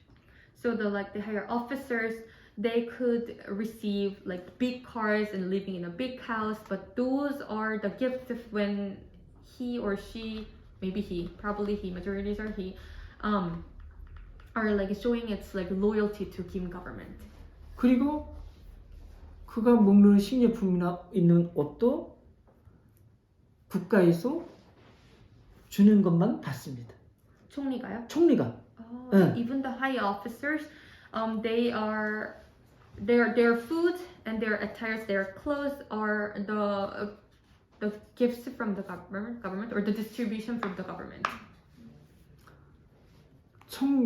S2: So the higher officers, they could receive like big cars and living in a big house, but those are the gifts of when he or she, maybe he, probably he, majorities are he, are like showing its like loyalty to Kim government.
S1: 그리고 그가 먹는 식료품이나 있는 옷도 국가에서 주는 것만 받습니다.
S2: 총리가요?
S1: 총리가.
S2: So even the high officers, their food and their attires, their clothes are the gifts from the government or the distribution from the government.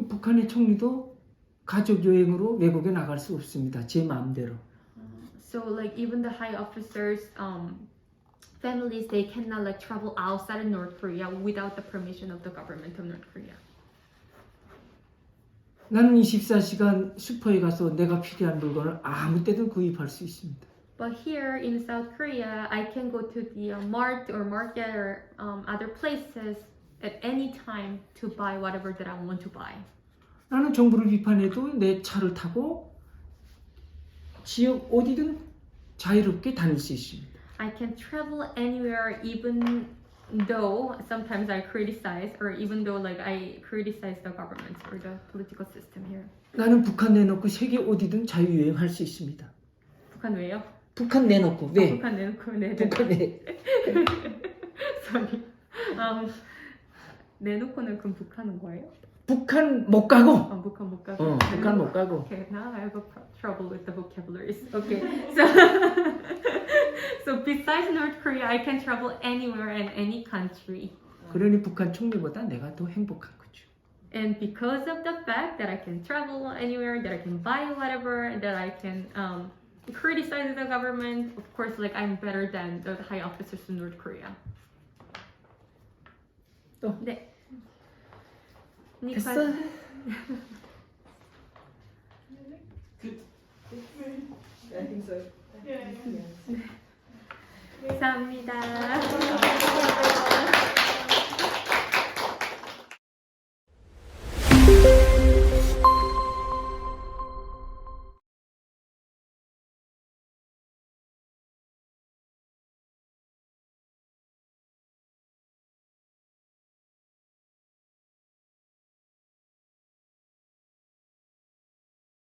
S1: 북한의 총리도 가족 여행으로 외국에 나갈 수 없습니다. 제 마음대로.
S2: So like even the high officers, families, they cannot like travel outside of North Korea without the permission of the government of North Korea.
S1: 나는 24시간 슈퍼에 가서 내가 필요한 물건을 아무 때든 구입할 수 있습니다.
S2: But here in South Korea, I can go to the mart or market or other places at any time to buy whatever that I want to buy.
S1: 나는 정부를 비판해도 내 차를 타고 지역 어디든 자유롭게 다닐 수 있습니다.
S2: I can travel anywhere even though sometimes I criticize or even though like I criticize the government or the political system here.
S1: 나는 북한 내놓고 세계 어디든 자유여행할 수 있습니다.
S2: 북한 왜요?
S1: 북한 내놓고 왜?
S2: 북한 내놓고 네.
S1: 북한 내.
S2: Sorry. 내놓고는 그럼 북한은 거예요?
S1: 북한 못 가고.
S2: 북한 못 가고.
S1: 북한 못 가고.
S2: Okay, now I have trouble with the vocabularies. Okay, so besides North Korea, I can travel anywhere and any country.
S1: 그러니 북한 총리보다 내가 더 행복한 거죠.
S2: And because of the fact that I can travel anywhere, that I can buy whatever, that I can criticize the government, of course, like I'm better than the high officers in North Korea.
S1: 또.
S2: 네.
S1: 됐어.
S5: I think so.
S3: Yeah.
S2: 감사합니다.